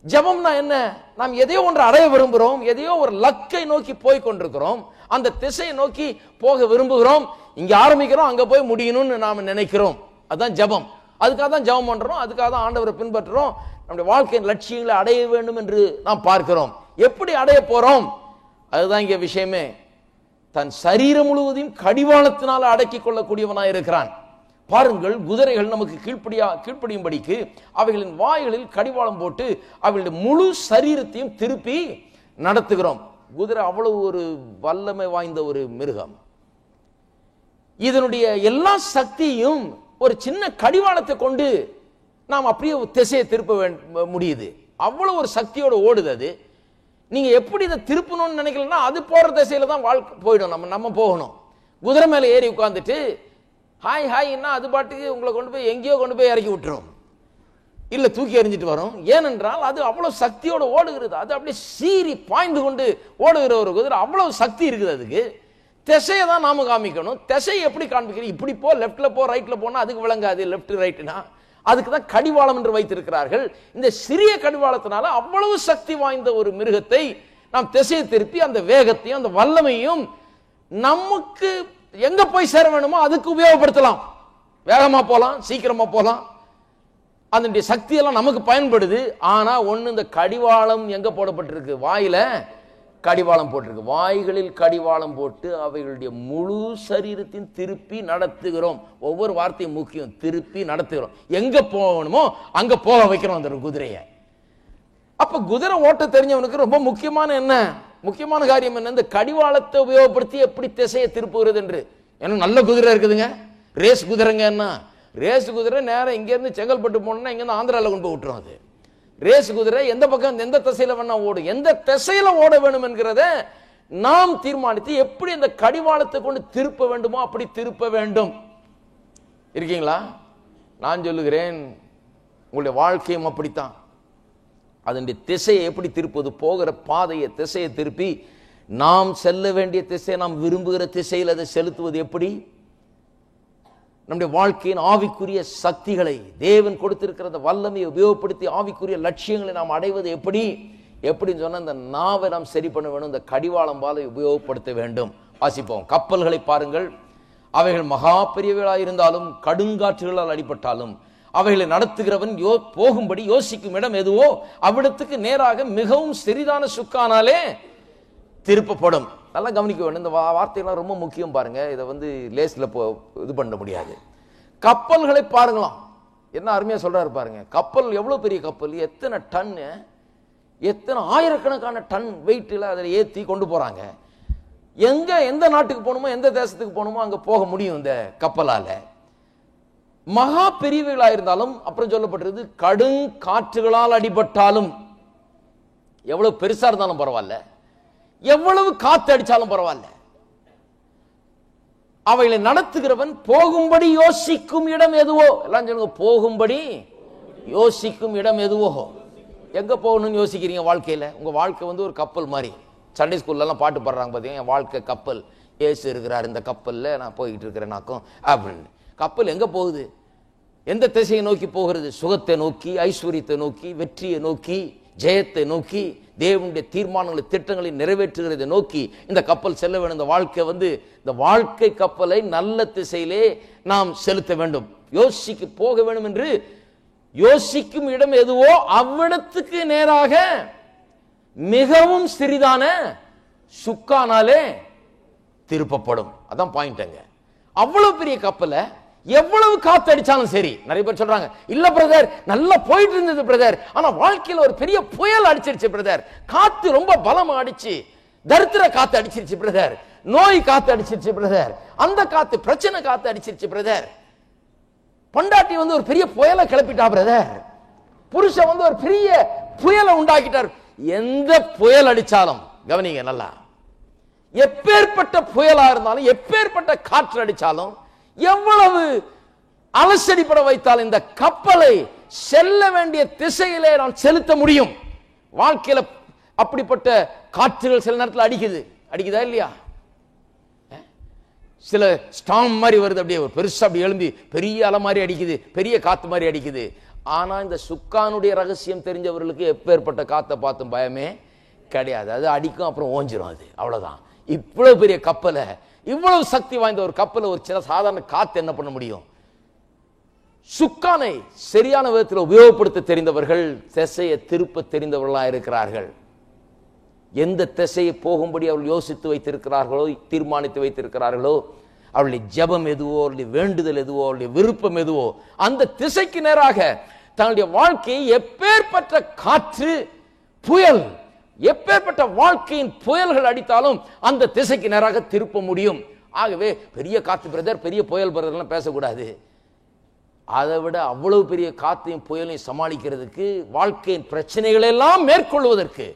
ஜெபம்னா என்ன? நாம் எதையோ ஒன்று அடைய விரும்புகிறோம், எதையோ ஒரு லக்கை நோக்கி போய் கொண்டிருக்கிறோம், அந்த திசையை நோக்கி போக விரும்புகிறோம், இங்க ஆரம்பிக்கிறோம் அங்க போய் முடியணும்னு நாம நினைக்கிறோம். அதுதான் ஜெபம். அதுக்காக தான் ஜெபம் பண்றோம், அதுக்காக தான் ஆண்டவரை பின்பற்றுறோம், நம்முடைய வாழ்க்கையின் லட்சியங்களை அடைய வேண்டும் என்று நாம் பார்க்கிறோம். எப்படி அடைய போறோம்? அதுதான் இங்க விஷயமே. தன் சரீரம் முழுவதையும் கடிவாளத்தினால அடக்கி கொள்ளக்கூடியவனாய் இருக்கிறான். பாருங்கள், குதிரைகள் நமக்கு கீழ்ப்படியும்படிக்கு அவைகளின் வாய்களில் கடிவாளம் போட்டு அவைகளுடைய முழு சரீரத்தையும் திருப்பி நடத்துகிறோம். குதிரை அவ்வளவு ஒரு வல்லமை வாய்ந்த ஒரு மிருகம். இதனுடைய எல்லா சக்தியும் ஒரு சின்ன கடிவாளத்தை கொண்டு நாம் அப்படியே திசையை திருப்ப முடியுது. அவ்வளவு ஒரு சக்தியோட ஓடுது அது. நீங்க எப்படி இதை திருப்பணும்னு நினைக்கலன்னா அது போற திசையில தான் வாழ்க்கை போயிடும். நம்ம போகணும். குதிரை மேல ஏறி உட்கார்ந்துட்டு ஹாய் ஹாய்னா அது பாட்டுக்கு உங்களை கொண்டு போய் எங்கேயோ கொண்டு போய் இறக்கி விட்டுரும், இல்ல தூக்கி எறிஞ்சிட்டு வரும். ஏனென்றால் அது அவ்வளவு சக்தியோட ஓடுகிறது. அது அப்படியே சீறி பாய்ந்து கொண்டு ஓடுகிற ஒரு குதிரை, அவ்வளவு சக்தி இருக்குது அதுக்கு. திசையை தான் நாம காமிக்கணும். திசை எப்படி காண்பிக்கிறோம்? இப்படி போ, லெப்ட்ல போ, ரைட்ல போனா அதுக்கு விளங்காது. லெப்ட் ரைட்னா அதுக்கு தான் கடிவாளம் என்று வைத்திருக்கிறார்கள். இந்த சிறிய கடிவாளத்தினால அவ்வளவு சக்தி வாய்ந்த ஒரு மிருகத்தை நாம் திசையை திருப்பி அந்த வேகத்தையும் அந்த வல்லமையும் நமக்கு எங்க போய் சேர வேணுமோ அதுக்கு உபயோகப்படுத்தலாம். வேகமா போலாம், சீக்கிரமா போலாம், அதனுடைய சக்தி எல்லாம் நமக்கு பயன்படுது. ஆனா ஒண்ணு, இந்த கடிவாளம் எங்க போடப்பட்டிருக்கு? வாயில கடிவாளம் போட்டிருக்கு. வாய்களில் கடிவாளம் போட்டு அவைகளுடைய முழு சரீரத்தையும் திருப்பி நடத்துகிறோம். ஒவ்வொரு வார்த்தையும் முக்கியம். திருப்பி நடத்துகிறோம். எங்க போகணுமோ அங்க போக வைக்கிறோம் அந்த குதிரையை. அப்ப குதிரை ஓட்ட தெரிஞ்சவனுக்கு ரொம்ப முக்கியமான காரியம் என்ன? இந்த கடிவாளத்தை உபயோகப்படுத்தி எப்படி திசையை திருப்புகிறது என்று. ஏன்னா நல்ல குதிரை இருக்குதுங்க, ரேஸ் குதிரைங்க. என்ன ரேஸ் குதிரை நேரம் இங்க இருந்து செங்கல்பட்டு போனோம்னா இங்க இருந்து ஆந்திரால கொண்டு போய் விட்டுரும். அது ரேஸ் குதிரை எந்த பக்கம் எந்த திசையில வேணா ஓடும். எந்த திசையில ஓட வேண்டும் என்கிறத நாம் தீர்மானித்து எப்படி இந்த கடிவாளத்தை கொண்டு திருப்ப வேண்டுமோ அப்படி திருப்ப வேண்டும். இருக்கீங்களா? நான் சொல்லுகிறேன், உங்களுடைய வாழ்க்கையும் அப்படித்தான். அதனுடைய திசையை எப்படி திருப்பது? போகிற பாதையை திசையை திருப்பி நாம் செல்ல வேண்டிய திசையை, நாம் விரும்புகிற திசையில் அதை செலுத்துவது எப்படி? நம்முடைய வாழ்க்கையின் ஆவிக்குரிய சக்திகளை, தேவன் கொடுத்திருக்கிற வல்லமையை உபயோகப்படுத்தி ஆவிக்குரிய லட்சியங்களை நாம் அடைவது எப்படின்னு சொன்னா, இந்த நாவை நாம் சரி பண்ண வேண்டும். இந்த கடிவாளம் பாலை உபயோகப்படுத்த வேண்டும். வாசிப்போம். கப்பல்களை பாருங்கள். அவைகள் மகா பெரியவைகளாக இருந்தாலும் கடுங்காற்றுகளால் அடிபட்டாலும் அவைகளை நடத்துகிறவன் போகும்படி யோசிக்கும் இடம் எதுவோ அவ்விடத்துக்கு நேராக மிகவும் சிறிதான சுக்கானாலே திருப்பப்படும். நல்லா கவனிக்க வேண்டும். இந்த வார்த்தைகள்லாம் ரொம்ப முக்கியம். பாருங்க, இதை லேஸ்ல இது பண்ண முடியாது. கப்பல்களை பாருங்களாம், என்ன அருமையா சொல்றாரு பாருங்க. கப்பல் எவ்வளவு பெரிய கப்பல், எத்தனை டன், எத்தனை ஆயிரக்கணக்கான டன் வெயிட்ல அதை ஏற்றி கொண்டு போறாங்க. எந்த நாட்டுக்கு போகணுமோ எந்த தேசத்துக்கு போகணுமோ அங்க போக முடியும் இந்த கப்பலால. மகா பெரியவைகளா இருந்தாலும், அப்புறம் சொல்லப்பட்டிருக்கு கடும் காற்றுகளால் அடிபட்டாலும், எவ்வளவு பெருசா இருந்தாலும் பரவாயில்ல, எவ்வளவு காத்து அடிச்சாலும் பரவாயில்ல, அவைகளை நடத்துகிறவன் போகும்படி யோசிக்கும் இடம் எதுவோ. எல்லாம் சொல்லுங்க, போகும்படி யோசிக்கும் இடம் எதுவோ. எங்க போகணும்னு யோசிக்கிறீங்க வாழ்க்கையில? உங்க வாழ்க்கை ஒரு கப்பல் மாதிரி. சண்டே ஸ்கூல்ல எல்லாம் பாட்டு பாடுறாங்க பாத்தீங்க, என் வாழ்க்கை கப்பல், ஏசு இருக்கிறார் இந்த கப்பல்ல, நான் போயிட்டு இருக்கிறேனாக்கும் அப்படின்னு. கப்பல் எங்க போகுது? எந்த திசையை நோக்கி போகிறது? சுகத்தை நோக்கி, ஐஸ்வர்யத்தை நோக்கி, வெற்றியை நோக்கி, ஜெயத்தை நோக்கி, தேவனுடைய தீர்மானங்களை திட்டங்களை நிறைவேற்றுகிறதை நோக்கி இந்த கப்பல் செல்ல வேண்டும். இந்த வாழ்க்கை இந்த வாழ்க்கை கப்பலை நல்ல திசையிலே நாம் செலுத்த வேண்டும். யோசிக்க போக வேண்டும் என்று யோசிக்கும் இடம் எதுவோ அவ்விடத்துக்கு நேராக மிகவும் சிறிதான சுக்கானாலே திருப்பப்படும். அதான் பாயிண்ட். அங்க அவ்வளவு பெரிய கப்பலை எவ்வளவு காத்து அடிச்சாலும் சரி. நிறைய பேர் சொல்றாங்க, இல்ல பிரதர் நல்லா போயிட்டு இருந்தது பிரதர், ஆனா வாழ்க்கையில ஒரு பெரிய புயல் அடிச்சிருச்சு பிரதர், காத்து ரொம்ப பலமா அடிச்சு, தரித்திர காத்து அடிச்சிருச்சு பிரதர், நோய் காத்து அடிச்சிருச்சு பிரதர், அந்த காத்து பிரச்சனை காத்து அடிச்சிருச்சு பிரதர், பொண்டாட்டி ஒரு பெரிய புயலை கிளப்பிட்டா பிரதர், புருஷன் வந்து ஒரு பெரிய புயலை உண்டாக்கிட்டார். எந்த புயல் அடிச்சாலும் கவனிங்க நல்லா, எப்பேற்பட்ட புயலா இருந்தாலும், எப்பேற்பட்ட காற்று அடிச்சாலும், எவ்வளவு அலசடிப்பட வைத்தால் இந்த கப்பலை செல்ல வேண்டிய திசையிலே நான் செலுத்த முடியும். வாழ்க்கையில அப்படிப்பட்ட காற்றுகள் சில நேரத்தில் அடிக்குதா இல்லையா? சில ஸ்டார்ம் மாதிரி வருது, அப்படியே பெருசா அப்படி எழும்பி பெரிய அலை மாதிரி அடிக்குது, பெரிய காத்து மாதிரி அடிக்குது. ஆனா இந்த சுக்கானுடைய ரகசியம் தெரிஞ்சவர்களுக்கு எப்பேற்பட்ட காத்தை பார்த்தும் பயமே கிடையாது. அது அடிக்கும், அப்புறம் ஓஞ்சிரும், அது அவ்வளவுதான். இவ்வளவு பெரிய கப்பலை, இவ்வளவு சக்தி வாய்ந்த ஒரு கப்பலை ஒரு சின்ன சாதாரண காத்து என்ன பண்ண முடியும்? சுக்கானை சரியான விதத்தில் உபயோகப்படுத்த தெரிந்தவர்கள், திசையை திருப்ப தெரிந்தவர்களா இருக்கிறார்கள். எந்த திசையை போகும்படி அவர்கள் யோசித்து வைத்திருக்கிறார்களோ, தீர்மானித்து வைத்திருக்கிறார்களோ, அவளுடைய ஜெபம் எதுவோ, அவளுடைய வேண்டுதல் எதுவோ, அவளுடைய விருப்பம் எதுவோ, அந்த திசைக்கு நேராக தன்னுடைய வாழ்க்கையை எப்பேற்பட்ட காற்று புயல், எப்பேற்பட்ட வாழ்க்கையின் புயல்கள் அடித்தாலும் அந்த திசைக்கு நேராக திருப்ப முடியும். ஆகவே பெரிய காத்து பிரதர், பெரிய புயல் பிரதர்லாம் பேசக்கூடாது. அதை விட அவ்வளவு பெரிய காத்தையும் புயலையும் சமாளிக்கிறதுக்கு, வாழ்க்கையின் பிரச்சனைகளை எல்லாம் மேற்கொள்வதற்கு,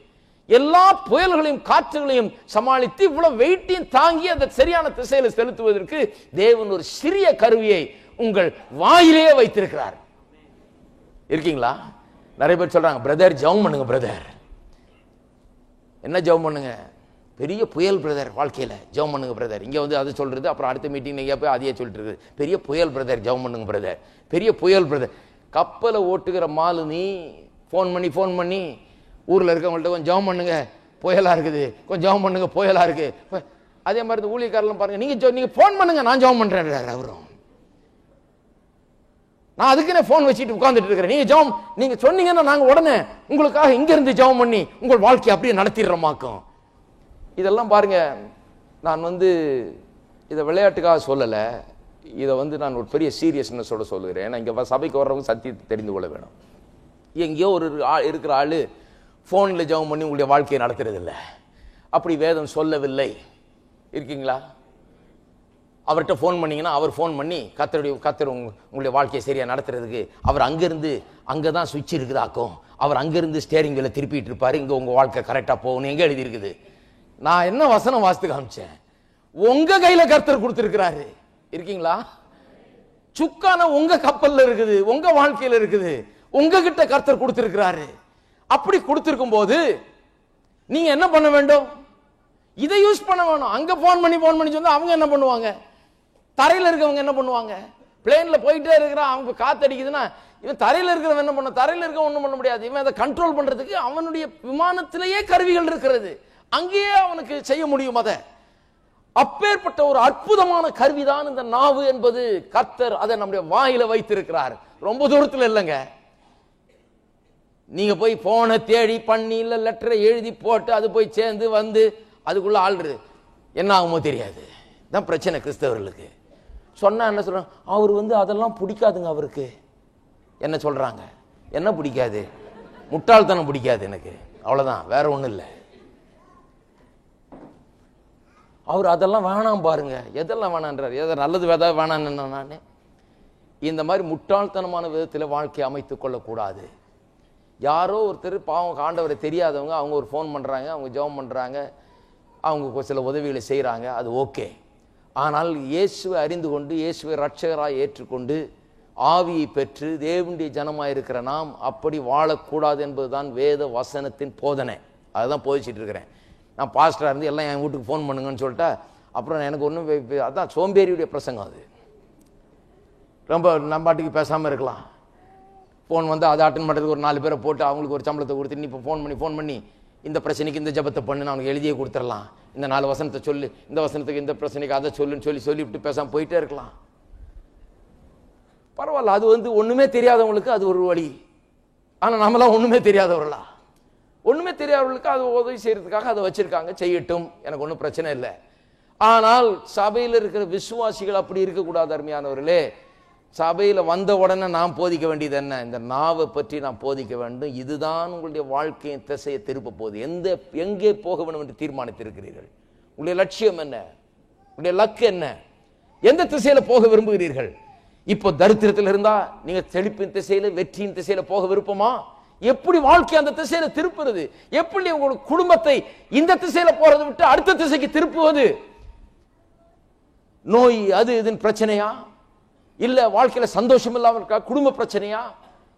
எல்லா புயல்களையும் காற்றுகளையும் சமாளித்து இவ்வளவு வெயிட்டையும் தாங்கி அந்த சரியான திசையில செலுத்துவதற்கு தேவன் ஒரு சிறிய கருவியை உங்கள் வாயிலே வைத்திருக்கிறார். இருக்கீங்களா? நிறைய பேர் சொல்றாங்க, பிரதர் ஜெபம் பண்ணுங்க பிரதர். என்ன ஜெபம் பண்ணுங்க? பெரிய புயல் பிரதர், வாழ்க்கையில ஜெபம் பண்ணுங்க பிரதர். இங்க வந்து அதை சொல்றது, அப்புறம் அடுத்த மீட்டிங் நீங்க போய் அதையே சொல்லிட்டு இருக்கு. பெரிய புயல் பிரதர், ஜெபம் பண்ணுங்க பிரதர். பெரிய புயல் பிரதர். கப்பலை ஓட்டுகிற மாலுமி ஃபோன் பண்ணி ஊர்ல இருக்கவங்கள்ட்ட கொஞ்சம் ஜெபம் பண்ணுங்க புயலா இருக்குது, கொஞ்சம் ஜெபம் பண்ணுங்க புயலா இருக்கு. அதே மாதிரி ஊழியக்காரலாம் பாருங்க, நீங்க ஃபோன் பண்ணுங்க, நான் ஜெபம் பண்றேன். அவரும் நான் அதுக்குன்னே ஃபோன் வச்சுட்டு உட்கார்ந்துட்டு இருக்கிறேன். நீங்க சொன்னீங்கன்னா நாங்க உடனே உங்களுக்காக இங்க இருந்து ஜெபம் பண்ணி உங்கள் வாழ்க்கையை அப்படியே நடத்திடுறோமாக்கும். இதெல்லாம் பாருங்க, நான் வந்து இதை விளையாட்டுக்காக சொல்லலை, இதை வந்து நான் ஒரு பெரிய சீரியஸ்னஸோட சொல்லுகிறேன். ஏன்னா இங்கே சபைக்கு வர்றவங்க சத்தியத்தை தெரிந்து கொள்ள வேணும். எங்கேயோ ஒரு இருக்கிற ஆள் ஃபோனில் ஜெபம் பண்ணி உங்களுடைய வாழ்க்கையை நடத்துறது இல்லை, அப்படி வேதம் சொல்லவில்லை. இருக்கீங்களா? அவர்கிட்ட ஃபோன் பண்ணீங்கன்னா அவர் ஃபோன் பண்ணி கர்த்தர் உங்களுடைய வாழ்க்கையை சரியாக நடத்துறதுக்கு அவர் அங்கேருந்து அங்கே தான் சுவிட்ச் இருக்குதாக்கும், அவர் அங்கேருந்து ஸ்டேரிங் வீலை திருப்பிட்டு இருப்பார், இங்கே உங்கள் வாழ்க்கை கரெக்டாக போகணும் எங்கே எழுதியிருக்குது? நான் என்ன வசனம் வாசித்து காமிச்சேன்? உங்க கையில கர்த்தர் கொடுத்திருக்கிறாரு. இருக்கீங்களா? சுக்கான உங்க கப்பல்ல இருக்குது, உங்க வாழ்க்கையில இருக்குது, உங்ககிட்ட கர்த்தர் கொடுத்திருக்கிறாரு. அப்படி கொடுத்திருக்கும் போது நீங்க என்ன பண்ண வேண்டும்? இதை யூஸ் பண்ண வேணும். அங்க போன் பண்ணி சொன்னா அவங்க என்ன பண்ணுவாங்க? தரையில இருக்கவங்க என்ன பண்ணுவாங்க? பிளேன்ல போயிட்டே இருக்கிறான், அவங்க காத்தடிக்குதுன்னா இவன் தரையில இருக்கிறவன் என்ன பண்ண? தரையில இருக்க ஒண்ணும் பண்ண முடியாது. இவன் அதை கண்ட்ரோல் பண்றதுக்கு அவனுடைய விமானத்திலேயே கருவிகள் இருக்கிறது, அங்கேயே அவனுக்கு செய்ய முடியும். அதை அப்பேற்பட்ட ஒரு அற்புதமான கருவிதான் இந்த நாவு என்பது. கர்த்தர் அதை நம்முடைய வாயில வைத்திருக்கிறார். ரொம்ப தூரத்தில் இல்லைங்க. நீங்க போய் போனை தேடி பண்ணி இல்ல லெட்டரை எழுதி போட்டு அது போய் சேர்ந்து வந்து அதுக்குள்ள ஆள்ரு என்ன ஆகுமோ தெரியாது. தான் பிரச்சனை கிறிஸ்தவர்களுக்கு. சொன்னா என்ன சொல்றாங்க? அவர் வந்து அதெல்லாம் பிடிக்காதுங்க. அவருக்கு என்ன சொல்றாங்க? என்ன பிடிக்காது? முட்டாள்தனம் பிடிக்காது எனக்கு, அவ்வளவுதான், வேற ஒண்ணும் இல்லை. அவர் அதெல்லாம் வேணாம் பாருங்க. எதெல்லாம் வேணான்றார்? எதை நல்லது வேணான்னு நான் இந்த மாதிரி முட்டாள்தனமான விதத்தில் வாழ்க்கையை அமைத்துக் கொள்ளக்கூடாது. யாரோ ஒருத்தர் பாவம் ஆண்டவரை தெரியாதவங்க, அவங்க ஒரு ஃபோன் பண்ணுறாங்க, அவங்க ஜெபம் பண்ணுறாங்க, அவங்க சில உதவிகளை செய்கிறாங்க, அது ஓகே. ஆனால் இயேசுவை அறிந்து கொண்டு இயேசுவை இரட்சகராய் ஏற்றுக்கொண்டு ஆவியை பெற்று தேவனுடைய ஜனமாக இருக்கிற நாம் அப்படி வாழக்கூடாது என்பதுதான் வேத வசனத்தின் போதனை. அதுதான் போதிச்சிட்டு இருக்கிறேன். நான் பாஸ்டராக இருந்து எல்லாம் என் வீட்டுக்கு ஃபோன் பண்ணுங்கன்னு சொல்லிட்டா அப்புறம் எனக்கு ஒன்றும் அதான் சோம்பேறியுடைய பிரசங்கம். அது ரொம்ப நம்பாட்டுக்கு பேசாமல் இருக்கலாம். ஃபோன் வந்து அதை அட்டன் பண்ணுறதுக்கு ஒரு 4 பேரை போட்டு அவங்களுக்கு ஒரு சம்பளத்தை கொடுத்து நீ இப்போ ஃபோன் பண்ணி இந்த பிரச்சனைக்கு இந்த ஜபத்தை பண்ணு அவனுக்கு எழுதியே கொடுத்துடலாம், இந்த 4 வசனத்தை சொல்லு, இந்த வசனத்துக்கு இந்த பிரச்சனைக்கு அதை சொல்லுன்னு சொல்லிவிட்டு பேசாமல் போயிட்டே இருக்கலாம். பரவாயில்ல, அது வந்து ஒன்றுமே தெரியாதவங்களுக்கு அது ஒரு வழி. ஆனால் நம்மளாம் ஒன்றுமே தெரியாதவர்களா? ஒன்றுமே தெரியாதவர்களுக்கு அது உதவி செய்யறதுக்காக அதை வச்சிருக்காங்க, செய்யட்டும், எனக்கு ஒன்றும் பிரச்சனை இல்லை. ஆனால் சபையில் இருக்கிற விசுவாசிகள் அப்படி இருக்கக்கூடாது. அருமையானவர்களே, சபையில் வந்த உடனே நாம் போதிக்க வேண்டியது என்ன? இந்த நாவை பற்றி நாம் போதிக்க வேண்டும். இதுதான் உங்களுடைய வாழ்க்கையின் திசையை திருப்ப போகுது. எங்கே போக வேண்டும் என்று தீர்மானித்திருக்கிறீர்கள்? உங்களுடைய லட்சியம் என்ன? உங்களுடைய லக்கு என்ன? எந்த திசையில போக விரும்புகிறீர்கள்? இப்போ தரித்திரத்தில் இருந்தா நீங்க செழிப்பின் திசையில, வெற்றியின் திசையில போக விருப்பமா? எப்படி வாழ்க்கை அந்த திசையில திருப்புறது? எப்படி உங்களோட குடும்பத்தை இந்த திசையில போறதை விட்டு அடுத்த திசைக்கு திருப்புவது? நோய் அது இதுன்னு பிரச்சனையா, இல்ல வாழ்க்கையில சந்தோஷம் இல்லாம இருக்கா, குடும்ப பிரச்சனையா,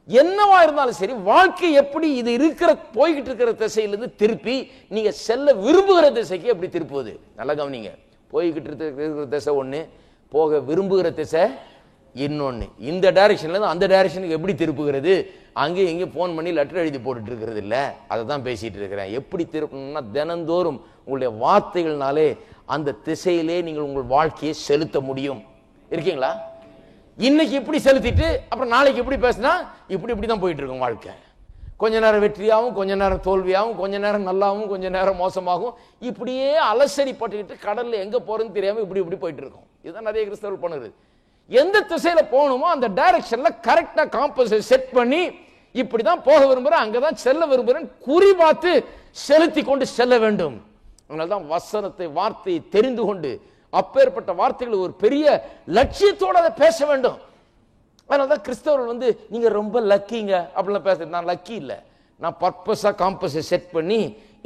என்னவா இருந்தாலும் சரி, வாழ்க்கை எப்படி இது இருக்கிற போய்கிட்டு இருக்கிற திசையிலிருந்து திருப்பி நீங்க செல்ல விரும்புகிற திசைக்கு எப்படி திருப்புவது? நல்லா கவனிங்க. போய்கிட்டு இருக்கிற திசை ஒண்ணு, போக விரும்புகிற திசை இன்னொன்னு. இந்த டைரக்ஷன்ல இருந்து அந்த டைரக்ஷனுக்கு எப்படி திருப்புகிறது? அங்கே எங்கே போன் பண்ணி லெட்டர் எழுதி போட்டுட்டு இருக்கிறது இல்ல, அதை தான் பேசிட்டு இருக்கிறேன். எப்படி திருப்பணும்னா தினந்தோறும் உங்களுடைய வார்த்தைகள்னாலே அந்த திசையிலே நீங்கள் உங்கள் வாழ்க்கையை செலுத்த முடியும். இருக்கீங்களா? இன்னைக்கு இப்படி செலுத்திட்டு அப்புறம் நாளைக்கு எப்படி பேசினா இப்படி தான் போயிட்டு இருக்கும் வாழ்க்கை. கொஞ்ச நேரம் வெற்றியாகவும், கொஞ்ச நேரம் தோல்வியாகவும், கொஞ்ச நேரம் நல்லாவும், கொஞ்ச நேரம் மோசமாகவும், இப்படியே அலசரி பட்டுக்கிட்டு கடல்ல எங்க போறதுன்னு தெரியாம இப்படி போயிட்டு இருக்கும். இதுதான் நிறைய கிறிஸ்தவர்கள் பண்ணுறது. எந்த திசையில போகணுமோ அந்த டைரக்ஷன்ல கரெக்டா காம்பஸ் செட் பண்ணி இப்படிதான் போக விரும்புறேன், அங்கதான் செல்ல விரும்புறேன், குறி பார்த்து செலுத்தி கொண்டு செல்ல வேண்டும். அதனால்தான் வசனத்தை, வார்த்தையை தெரிந்து கொண்டு அப்பேற்பட்ட வார்த்தைகள் ஒரு பெரிய லட்சியத்தோடு அதை பேச வேண்டும். அதனால்தான் கிறிஸ்தவர்கள் நீங்க ரொம்ப லக்கிங்க அப்படிலாம் பேச. நான் லக்கி இல்லை, நான் பர்பஸா காம்பஸை செட் பண்ணி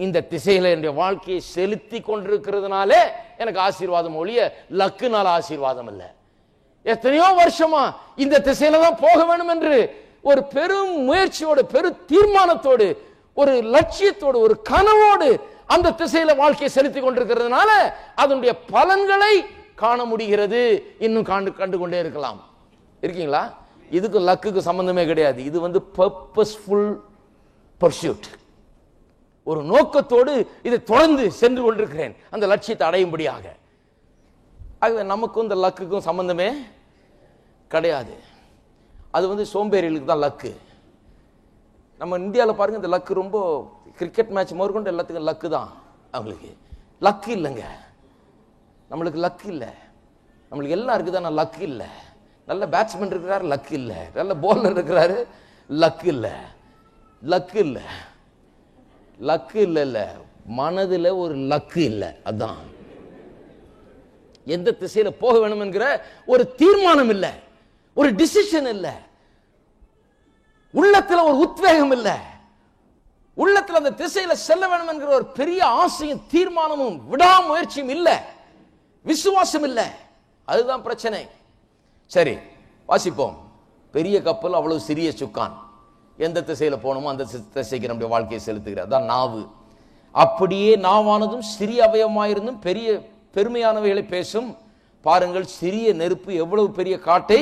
இந்த திசையில என்னுடைய வாழ்க்கையை செலுத்தி கொண்டிருக்கிறதுனாலே எனக்கு ஆசீர்வாதம் ஒழிய லக்குனால ஆசீர்வாதம் இல்லை. எத்தனையோ வருஷமா இந்த திசையில தான் போக வேண்டும் என்று ஒரு பெரும் முயற்சியோடு, பெரும் தீர்மானத்தோடு, ஒரு லட்சியத்தோடு, ஒரு கனவோடு அந்த திசையில வாழ்க்கையை செலுத்தி கொண்டிருக்கிறதுனால அதனுடைய பலன்களை காண முடிகிறது. இன்னும் கண்டு கொண்டே இருக்கலாம். இருக்கீங்களா? இதுக்கு லக்குக்கு சம்பந்தமே கிடையாது. இது பர்பஸ்ஃபுல் பர்சூட். ஒரு நோக்கத்தோடு இதை தொடர்ந்து சென்று கொண்டிருக்கிறேன் அந்த லட்சியத்தை அடையும்படியாக. ஆகவே நமக்கும் இந்த லக்குக்கும் சம்பந்தமே கிடையாது. அது சோம்பேறிகளுக்கு தான் லக்கு. நம்ம இந்தியாவில் பாருங்க, இந்த லக்கு ரொம்ப கிரிக்கெட் மேட்ச் முதற்கொண்டு எல்லாத்துக்கும் லக்கு தான். அவங்களுக்கு லக்கு இல்லைங்க. நம்மளுக்கு லக்கு இல்லை. நம்மளுக்கு எல்லாம் இருக்குதான், லக்கு இல்லை. நல்ல பேட்ஸ்மேன் இருக்கிறாரு, லக்கு இல்லை. நல்ல போலர் இருக்கிறாரு, லக்கு இல்லை. லக்கு இல்லை, லக்கு இல்லை. இல்லை, மனதில் ஒரு லக்கு இல்லை. அதான் எந்த திசையில போக வேணும் என்கிற ஒரு தீர்மானம் இல்லை, ஒரு டிசிஷன் இல்லை, உள்ளத்துல ஒரு உத்வேகம் இல்லை, உள்ளத்துல அந்த திசையில செல்ல வேண்டும் என்கிற ஒரு பெரிய ஆசையும் தீர்மானமும் விடாமுயற்சியும் இல்லை, விசுவாசம் இல்லை. அதுதான் பிரச்சனை. சரி, வாசிப்போம். பெரிய கப்பல் அவ்வளவு சிறிய சுக்கான். எந்த திசையில போகணுமோ அந்த திசைக்கு நம்முடைய வாழ்க்கையை செலுத்துகிறார். அதான் நாவு. அப்படியே நாவானதும் சிறிய அவயவமாயிருந்தும் பெரிய பெருமையானவைகளை பேசும். பாருங்கள், சிறிய நெருப்பு எவ்வளவு பெரிய காட்டை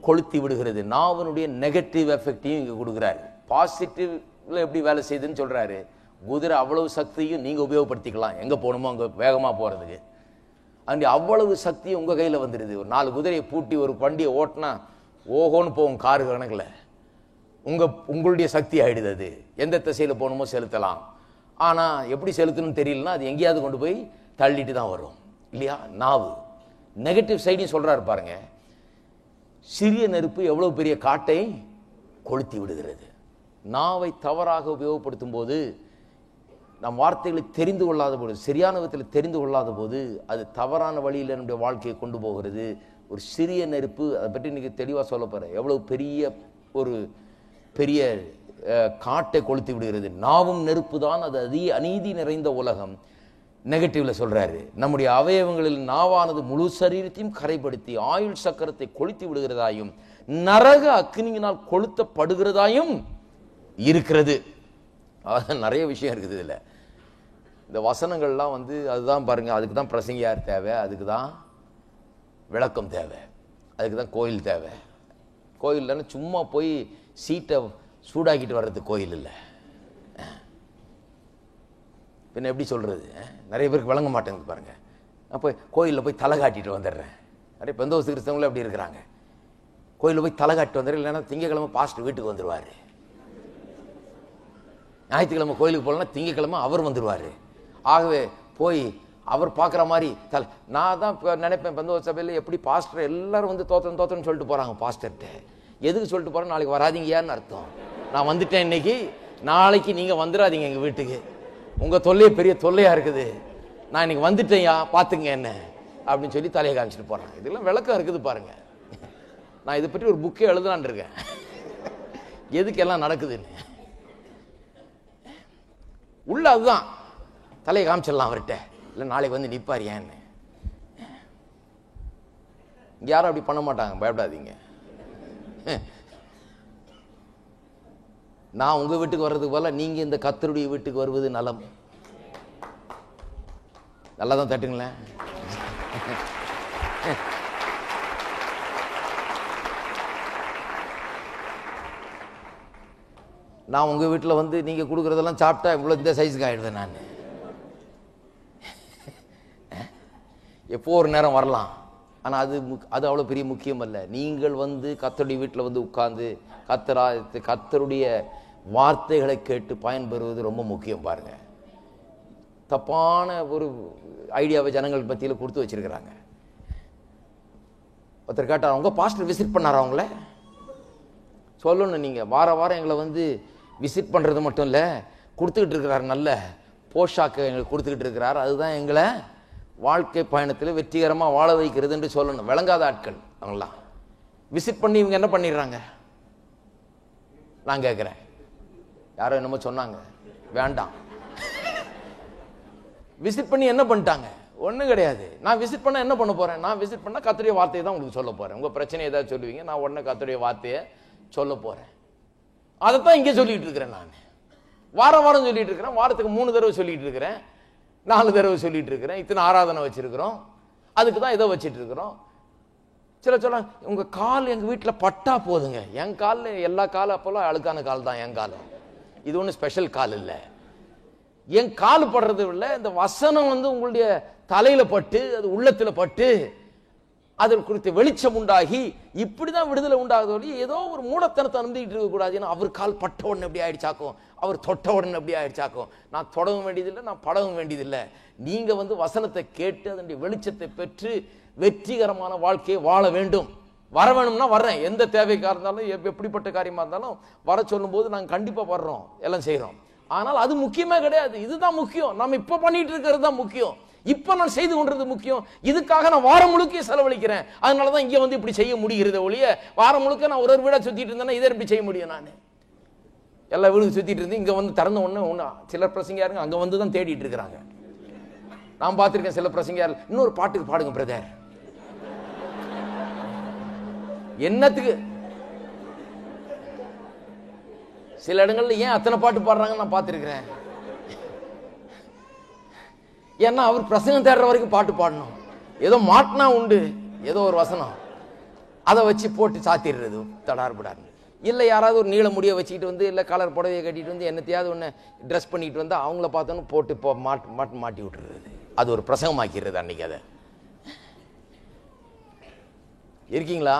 கொளுத்தி விடுகிறது. நாவனுடைய நெகட்டிவ் எஃபெக்டையும் இங்க கொடுக்கிறாரு. பாசிட்டிவ்ல எப்படி வேலை செய்யுதுன்னு சொல்றாரு. குதிரை அவ்வளவு சக்தியும் நீங்க உபயோகப்படுத்திக்கலாம், எங்க போகணுமோ அங்க வேகமா போறதுக்கு. அங்கே அவ்வளவு சக்தி உங்க கையில வந்துடுது. ஒரு 4 குதிரையை பூட்டி ஒரு வண்டியை ஓட்டினா ஓஹோன்னு போகும் காரு கணக்குல. உங்களுடைய சக்தி ஆயிடுது. அது எந்த திசையில போகணுமோ செலுத்தலாம். ஆனா எப்படி செலுத்தணும்னு தெரியலன்னா அது எங்கேயாவது கொண்டு போய் தள்ளிட்டு தான் வரும் இல்லையா? நாவு நெகட்டிவ் சைடையும் சொல்றாரு பாருங்க. சிறிய நெருப்பு எவ்வளவு பெரிய காட்டை கொளுத்தி விடுகிறது. நாவை தவறாக உபயோகப்படுத்தும் போது, நம் வார்த்தைகளை தெரிந்து கொள்ளாத போது, சரியான விதத்தில் தெரிந்து கொள்ளாத போது, அது தவறான வழியில் நம்முடைய வாழ்க்கையை கொண்டு போகிறது. ஒரு சிறிய நெருப்பு, அதை பற்றி இன்னைக்கு தெளிவாக சொல்ல போறேன். எவ்வளவு பெரிய காட்டை கொளுத்தி விடுகிறது. நாவும் நெருப்பு தான், அது அநீதி நிறைந்த உலகம். நெகட்டிவ்ல சொல்றாரு, நம்முடைய அவயவங்களில் நாவானது முழு சரீரத்தையும் கரைப்படுத்தி ஆயுள் சக்கரத்தை கொளுத்தி விடுகிறதாயும் நரக அக்னியினால் கொளுத்தப்படுகிறதாயும் இருக்கிறது. நிறைய விஷயம் இருக்குது இதுல. இந்த வசனங்கள்லாம் அதுதான் பாருங்க. அதுக்கு தான் பிரசங்கியார் தேவை, அதுக்கு தான் விளக்கம் தேவை, அதுக்கு தான் கோயில் தேவை. கோயில்ல சும்மா போய் சீட்டை சூடாக்கிட்டு வர்றது கோயில் இல்லை. பின்ன எப்படி சொல்றது? நிறைய பேருக்கு விளங்க மாட்டேங்குது பாருங்க. நான் போய் கோயிலில் போய் தலை காட்டிட்டு வந்துடுறேன். நிறைய பெந்தோஸ்து கிறிஸ்தவங்களும் அப்படி இருக்கிறாங்க. கோயிலில் போய் தலை காட்டிட்டு வந்துடுறேன். இல்லைன்னா திங்கக்கிழமை பாஸ்டர் வீட்டுக்கு வந்துடுவார். ஞாயிற்றுக்கிழமை கோயிலுக்கு போகலன்னா திங்கக்கிழமை அவர் வந்துடுவார். ஆகவே போய் அவர் பார்க்குற மாதிரி நான் தான் நினைப்பேன், பெந்தோஸ்து சபையில் எப்படி பாஸ்டர் எல்லாரும் தோத்தன்னு சொல்லிட்டு போகிறாங்க பாஸ்டர்கிட்ட. எதுக்கு சொல்லிட்டு போகிறேன்? நாளைக்கு வராதிங்கயான்னு அர்த்தம். நான் வந்துட்டேன் இன்னைக்கு, நாளைக்கு நீங்கள் வந்துடாதீங்க எங்கள் வீட்டுக்கு, உங்கள் தொல்லையே பெரிய தொல்லையாக இருக்குது, நான் இன்னைக்கு வந்துட்டேன்யா பார்த்துங்க என்ன அப்படின்னு சொல்லி தலையை காமிச்சிட்டு போகிறாங்க. இதெல்லாம் விளக்கம் இருக்குது பாருங்க. நான் இதை பற்றி ஒரு புக்கே எழுதலான் இருக்கேன், எதுக்கெல்லாம் நடக்குதுன்னு. உள்ள அதுதான் தலையை காமிச்சிடலாம் அவர்கிட்ட, இல்லை நாளைக்கு வந்து நிற்பார் ஏன்னு. யாரும் அப்படி பண்ண மாட்டாங்க, பயப்படாதீங்க. நான் உங்க வீட்டுக்கு வர்றதுக்கு போல நீங்க இந்த கர்த்தருடைய வீட்டுக்கு வருவது நலம். நல்லா தான் தட்டுங்களேன். நான் உங்க வீட்டில் வந்து நீங்க கொடுக்கறதெல்லாம் சாப்பிட்டா இவ்வளோ இந்த சைஸுக்கு ஆயிடுவேன் நான். எப்போ ஒரு நேரம் வரலாம், ஆனால் அது அவ்வளோ பெரிய முக்கியம் அல்ல. நீங்கள் வந்து கர்த்தருடைய வீட்டில் வந்து உட்கார்ந்து கர்த்தருடைய வார்த்தைகளை கேட்டு பயன்பெறுவது ரொம்ப முக்கியம். பாருங்க, தப்பான ஒரு ஐடியாவை ஜனங்கள் மத்தியில் கொடுத்து வச்சிருக்கிறாங்க. ஒருத்தர் கேட்டார், அவங்க பாஸ்டர் விசிட் பண்ணார், அவங்கள சொல்லணும். நீங்கள் வார வாரம் எங்களை வந்து விசிட் பண்ணுறது மட்டும் இல்லை, கொடுத்துக்கிட்டு இருக்கிறார், நல்ல போஷாக்கை எங்களுக்கு கொடுத்துக்கிட்டு இருக்கிறார், அதுதான் எங்களை வாழ்க்கை பயணத்தில் வெற்றிகரமாக வாழ வைக்கிறது என்று சொல்லணும். விளங்காத ஆட்கள் அவங்களாம் விசிட் பண்ணி இவங்க என்ன பண்ணிடுறாங்க. நான் கேட்குறேன், யாரோ என்னமோ சொன்னாங்க, வேண்டாம். விசிட் பண்ணி என்ன பண்ணிட்டாங்க? ஒன்றும் கிடையாது. நான் விசிட் பண்ண என்ன பண்ண போறேன்? நான் விசிட் பண்ணால் கர்த்தருடைய வார்த்தையை தான் உங்களுக்கு சொல்ல போறேன். உங்கள் பிரச்சனை ஏதாவது சொல்லுவீங்க, நான் உடனே கர்த்தருடைய வார்த்தையை சொல்ல போறேன். அதைத்தான் இங்கே சொல்லிட்டு இருக்கிறேன். நான் வாரம் வாரம் சொல்லிட்டு இருக்கிறேன், வாரத்துக்கு 3 தடவை சொல்லிட்டு இருக்கிறேன், 4 தடவை சொல்லிட்டு இருக்கிறேன். இத்தனை ஆராதனை வச்சிருக்கிறோம், அதுக்கு தான் இதை வச்சிட்டு இருக்கிறோம். சில சொல்ல, உங்க கால் எங்க வீட்டில் பட்டா போதுங்க. என் காலில் எல்லா காலம் அப்போல்லாம் அழுக்கான கால் தான் என் காலம். இது ஒன்றும் ஸ்பெஷல் கால் இல்லை. என் கால் படுறது இல்லை, இந்த வசனம் வந்து உங்களுடைய தலையில பட்டு அது உள்ளத்துல பட்டு அதில் குறித்து வெளிச்சம் உண்டாகி இப்படிதான் விடுதலை உண்டாகுது. ஏதோ ஒரு மூடத்தனத்தை அனுப்பிட்டு இருக்க கூடாது. ஏன்னா அவர் கால் பட்ட உடனே எப்படி ஆயிடுச்சாக்கும், அவர் தொட்ட உடனே எப்படி ஆயிடுச்சாக்கும். நான் தொடவும் வேண்டியதில்லை, நான் படவும் வேண்டியதில்லை. நீங்க வந்து வசனத்தை கேட்டு அதனுடைய வெளிச்சத்தை பெற்று வெற்றிகரமான வாழ்க்கையை வாழ வேண்டும். வர வேணும்னா வர்றேன், எந்த தேவைக்காக இருந்தாலும் எப்படிப்பட்ட காரியமா இருந்தாலும் வர சொல்லும் போது நாங்கள் கண்டிப்பா வர்றோம், எல்லாம் செய்யறோம். ஆனால் அது முக்கியமே கிடையாது. இதுதான் முக்கியம். நம்ம இப்ப பண்ணிட்டு இருக்கிறது தான் முக்கியம். இப்ப நான் செய்து கொண்டது முக்கியம். இதுக்காக நான் வாரம் முழுக்க செலவழிக்கிறேன். அதனாலதான் இங்க வந்து இப்படி செய்ய முடிகிறது ஒழிய, வாரம் முழுக்க நான் ஒரு வீடா சுத்திட்டு இருந்தேன்னா இதை எப்படி செய்ய முடியும்? நான் எல்லா வீடும் சுத்திட்டு இருந்து இங்க வந்து திறந்த ஒண்ணு சிலர் பிரசங்கியாருங்க அங்க வந்து தான் தேடிட்டு இருக்கிறாங்க. நான் பார்த்திருக்கேன் சில பிரசங்கியார், இன்னொரு பாட்டுக்கு பாடுங்க பிரதர். என்னத்துக்கு சில இடங்கள்ல ஏன் அத்தனை பாட்டு பாடுறாங்கன்னு நான் பார்த்திருக்கிறேன். ஏன்னா அவர் பிரசங்கம் தேடுற வரைக்கும் பாட்டு பாடணும். ஏதோ மாட்டினா உண்டு, ஏதோ ஒரு வசனம் அதை வச்சு போட்டு சாத்திடுறது தடார்படாரு. இல்லை யாராவது ஒரு நீள முடிய வச்சுக்கிட்டு வந்து, இல்லை கலர் புடவையை கட்டிட்டு வந்து என்னத்தையாவது ஒன்று ட்ரெஸ் பண்ணிட்டு வந்து அவங்கள பார்த்தோன்னு போட்டு இப்போ மாட்டி விட்டுறது. அது ஒரு பிரசங்கமாக்கிறது. அன்னைக்கு அதை இருக்கீங்களா?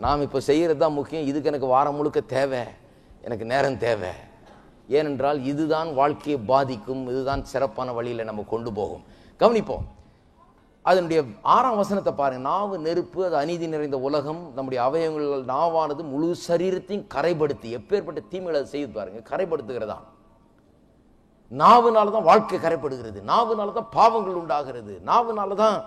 நாம் இப்போ செய்கிறது தான் முக்கியம். இதுக்கு எனக்கு வாரம் முழுக்க தேவை, எனக்கு நேரம் தேவை. ஏனென்றால் இதுதான் வாழ்க்கையை பாதிக்கும், இதுதான் சிறப்பான வழியில் நம்ம கொண்டு போகும். கவனிப்போம். அதனுடைய 6ஆம் வசனத்தை பாருங்க. நாவு நெருப்பு, அது அநீதி நிறைந்த உலகம். நம்முடைய அவயவங்கள் நாவானது முழு சரீரத்தையும் கரைப்படுத்தி, எப்பேற்பட்ட தீமைகளை செய்து பாருங்க, கரைப்படுத்துகிறதா. நாவுனால தான் வாழ்க்கை கரைப்படுகிறது, நாவுனால தான் பாவங்கள் உண்டாகிறது, நாவுனால தான்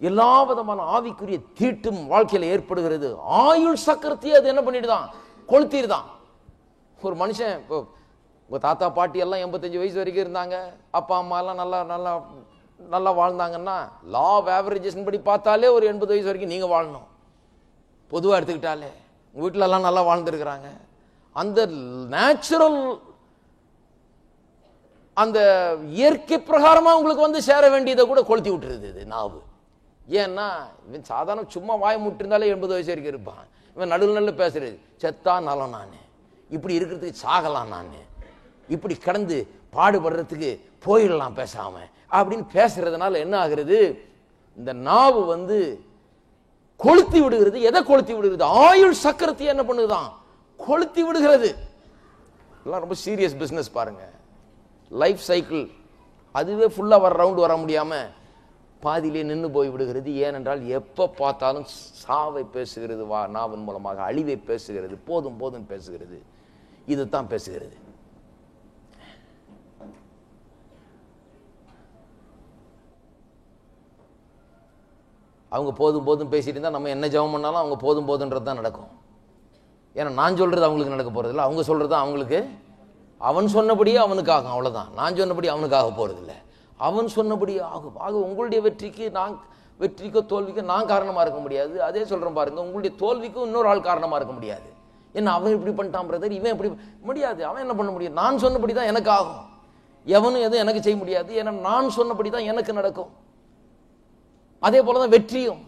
எல்லா விதமான ஆவிக்குரிய தீட்டும் வாழ்க்கையில ஏற்படுகிறது. ஆயுள் சக்கரத்தையே அது என்ன பண்ணிடுதான், கொளுத்திடுதான். ஒரு மனுஷன், இப்போ உங்க தாத்தா பாட்டி எல்லாம் 85 வயசு வரைக்கும் இருந்தாங்க, அப்பா அம்மா எல்லாம் நல்லா நல்லா நல்லா வாழ்ந்தாங்கன்னா, லா ஆஃப் ஆவரேஜஸ் படி பார்த்தாலே ஒரு 80 வயசு வரைக்கும் நீங்க வாழணும். பொதுவாக எடுத்துக்கிட்டாலே உங்க வீட்டில எல்லாம் நல்லா வாழ்ந்துருக்கிறாங்க. அந்த நேச்சுரல், அந்த இயற்கை பிரகாரமா உங்களுக்கு வந்து சேர வேண்டியதை கூட கொளுத்தி விட்டுருது இது நாவு. ஏன்னா இவன் சாதாரண சும்மா வாய் முட்டிருந்தாலே 80 வயசு வரைக்கும் இருப்பான். இவன் நடுவில் பேசுறது, செத்தா நலம் நான், இப்படி இருக்கிறதுக்கு சாகலாம் நான், இப்படி கடந்து பாடுபடுறதுக்கு போயிடலாம் பேசாம அப்படின்னு பேசுறதுனால என்ன ஆகிறது, இந்த நாவு வந்து கொளுத்தி விடுகிறது. எதை கொளுத்தி விடுகிறது? ஆயுள் சக்கரத்தை என்ன பண்ணுதான், கொளுத்தி விடுகிறது. எல்லாம் ரொம்ப சீரியஸ் பிசினஸ் பாருங்க. லைஃப் சைக்கிள் அதுவே ஃபுல்லா ரவுண்ட் வர முடியாம பாதியிலே நின்று போய் விடுகிறது. ஏனென்றால் எப்ப பார்த்தாலும் சாவை பேசுகிறது, நாவின் மூலமாக அழிவை பேசுகிறது, போதும் போதும் பேசுகிறது, இதுதான் பேசுகிறது. அவங்க போதும் போதும் பேசிட்டு இருந்தால் நம்ம என்ன ஜெபம் பண்ணாலும் அவங்க போதும் போதுன்றது தான் நடக்கும். ஏன்னா நான் சொல்றது அவங்களுக்கு நடக்க போறதில்லை, அவங்க சொல்றது அவங்களுக்கு, அவன் சொன்னபடியே அவனுக்கு ஆகும், அவ்வளவுதான். நான் சொன்னபடி அவனுக்காக போறதில்லை, அவன் சொன்னபடியே ஆகும். ஆக உங்களுடைய வெற்றிக்கோ தோல்விக்கோ நான் காரணமா இருக்க முடியாது. அதே சொல்றேன் பாருங்க, உங்களுடைய தோல்விக்கும் இன்னொரு ஆள் காரணமா இருக்க முடியாது. என்ன அவன் இப்படி பண்ணிட்டான் பிரதர், இவன் இப்படி முடியாது. அவன் என்ன பண்ண முடியும்? நான் சொன்னபடி தான் எனக்கு ஆகும். எவனும் எதுவும் எனக்கு செய்ய முடியாது. ஏன்னா நான் சொன்னபடி தான் எனக்கு நடக்கும். அதே போலதான் வெற்றியும்,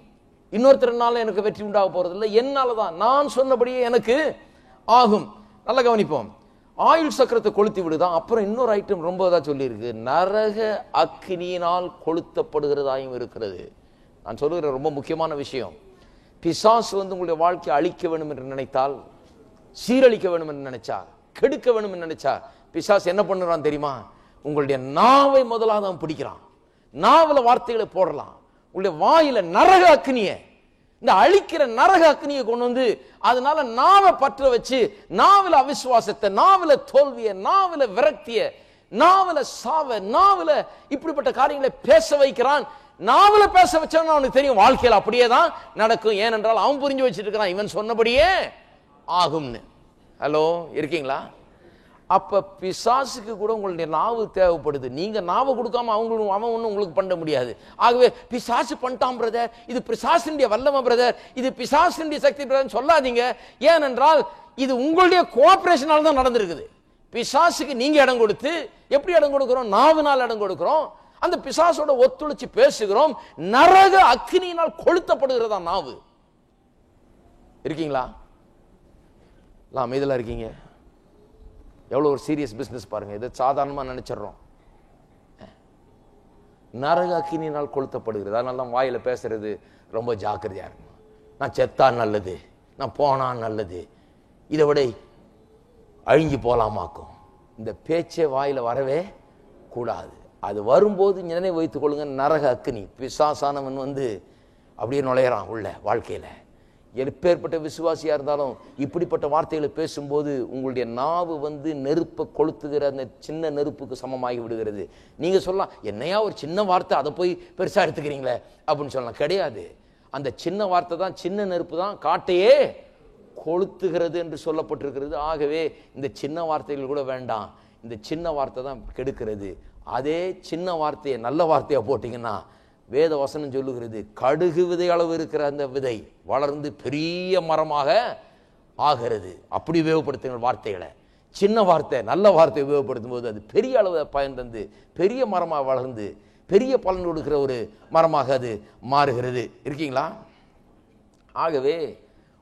இன்னொருத்தரனால எனக்கு வெற்றி உண்டாக போறதில்லை, என்னாலதான், நான் சொன்னபடியே எனக்கு ஆகும். நல்லா கவனிப்போம். ஆயுள் சக்கரத்தை கொளுத்தி விடுதான். அப்புறம் இன்னொரு ஐட்டம் ரொம்ப தான் சொல்லி இருக்கு, நரக அக்கினியினால் கொளுத்தப்படுகிறதாயும் இருக்கிறது. நான் சொல்லுகிற ரொம்ப முக்கியமான விஷயம், பிசாசு உங்களுடைய வாழ்க்கையை அழிக்க வேண்டும் என்று நினைத்தால், சீரழிக்க வேண்டும் என்று நினைச்சா, கெடுக்க வேண்டும் என்று நினைச்சா, பிசாசு என்ன பண்ணுறான் தெரியுமா? உங்களுடைய நாவை முதலாக அவன் பிடிக்கிறான். நாவல வார்த்தைகளை போடலாம். உங்களுடைய வாயில நரக அக்னியை, இந்த அழிக்கிற நரக அக்னியை கொண்டு வந்து அதனால நாவை பற்ற வச்சு, நாவல அவிசுவாசத்தை, நாவல தோல்வியை, நாவல விரக்திய, நாவல சாவ, நாவல இப்படிப்பட்ட காரியங்களை பேச வைக்கிறான். நாவல பேச வச்சவன் அவனுக்கு தெரியும் வாழ்க்கையில் அப்படியே தான் நடக்கும். ஏனென்றால் அவன் புரிஞ்சு வச்சிட்டு இருக்கிறான், இவன் சொன்னபடியே ஆகும்னு. ஹலோ, இருக்கீங்களா? அப்ப பிசாசுக்கு கூட உங்களுடைய நாவு தேவைப்படுது. நீங்க நாவை கொடுக்காம அவன் ஒன்றும் உங்களுக்கு பண்ண முடியாது. ஆகவே பிசாசு பண்ணிட்டான் பிரதர், இது பிசாசுடைய வல்லமை பிரதர், இது பிசாசுடைய சக்தி பிரதர் சொல்லாதீங்க. ஏனென்றால் இது உங்களுடைய கோஆபரேஷனால தான் நடந்திருக்குது. பிசாசுக்கு நீங்க இடம் கொடுத்து, எப்படி இடம் கொடுக்கிறோம்? நாவினால் இடம் கொடுக்கிறோம். அந்த பிசாசோட ஒத்துழைச்சு பேசுகிறோம். நரக அக்னியினால் கொளுத்தப்படுகிறதா நாவு. இருக்கீங்களா? அமைதியா இருக்கீங்க? எவ்வளவு ஒரு சீரியஸ் பிசினஸ் பாருங்க. இதை சாதாரணமா நினைச்சிடறோம். நரக அக்கினியினால் கொளுத்தப்படுகிறது. அதனால தான் வாயில பேசுறது ரொம்ப ஜாக்கிரதையா இருக்கும். நான் செத்தா நல்லது, நான் போனா நல்லது, இதை விட அழிஞ்சு போலாமாக்கும். இந்த பேச்சே வாயில வரவே கூடாது. அது வரும்போது நினைவு வைத்துக் கொள்ளுங்க, நரக அக்கினி, பிசாசானவன் அப்படியே நுழையறான் உள்ள வாழ்க்கையில. எப்பேற்பட்ட விசுவாசியா இருந்தாலும் இப்படிப்பட்ட வார்த்தைகளை பேசும்போது உங்களுடைய நாவு நெருப்பை கொளுத்துகிற அந்த சின்ன நெருப்புக்கு சமமாகி விடுகிறது. நீங்க சொல்லலாம், என்னையா ஒரு சின்ன வார்த்தை, அதை போய் பெருசா எடுத்துக்கிறீங்களே அப்படின்னு சொல்லலாம். கிடையாது. அந்த சின்ன வார்த்தை தான், சின்ன நெருப்பு தான் காட்டையே கொளுத்துகிறது என்று சொல்லப்பட்டிருக்கிறது. ஆகவே இந்த சின்ன வார்த்தைகள் கூட வேண்டாம், இந்த சின்ன வார்த்தை தான் கெடுக்கிறது. அதே சின்ன வார்த்தையை நல்ல வார்த்தையா போட்டீங்கன்னா, வேத வசனம் சொல்லுகிறது, கடுகு விதை அளவு இருக்கிற அந்த விதை வளர்ந்து பெரிய மரமாக ஆகிறது. அப்படி உபயோகப்படுத்துங்கள் வார்த்தைகளை. சின்ன வார்த்தை, நல்ல வார்த்தை உபயோகப்படுத்தும் போது அது பெரிய அளவு பயன் தந்து பெரிய மரமாக வளர்ந்து பெரிய பலன் கொடுக்கிற ஒரு மரமாக அது மாறுகிறது. இருக்கீங்களா? ஆகவே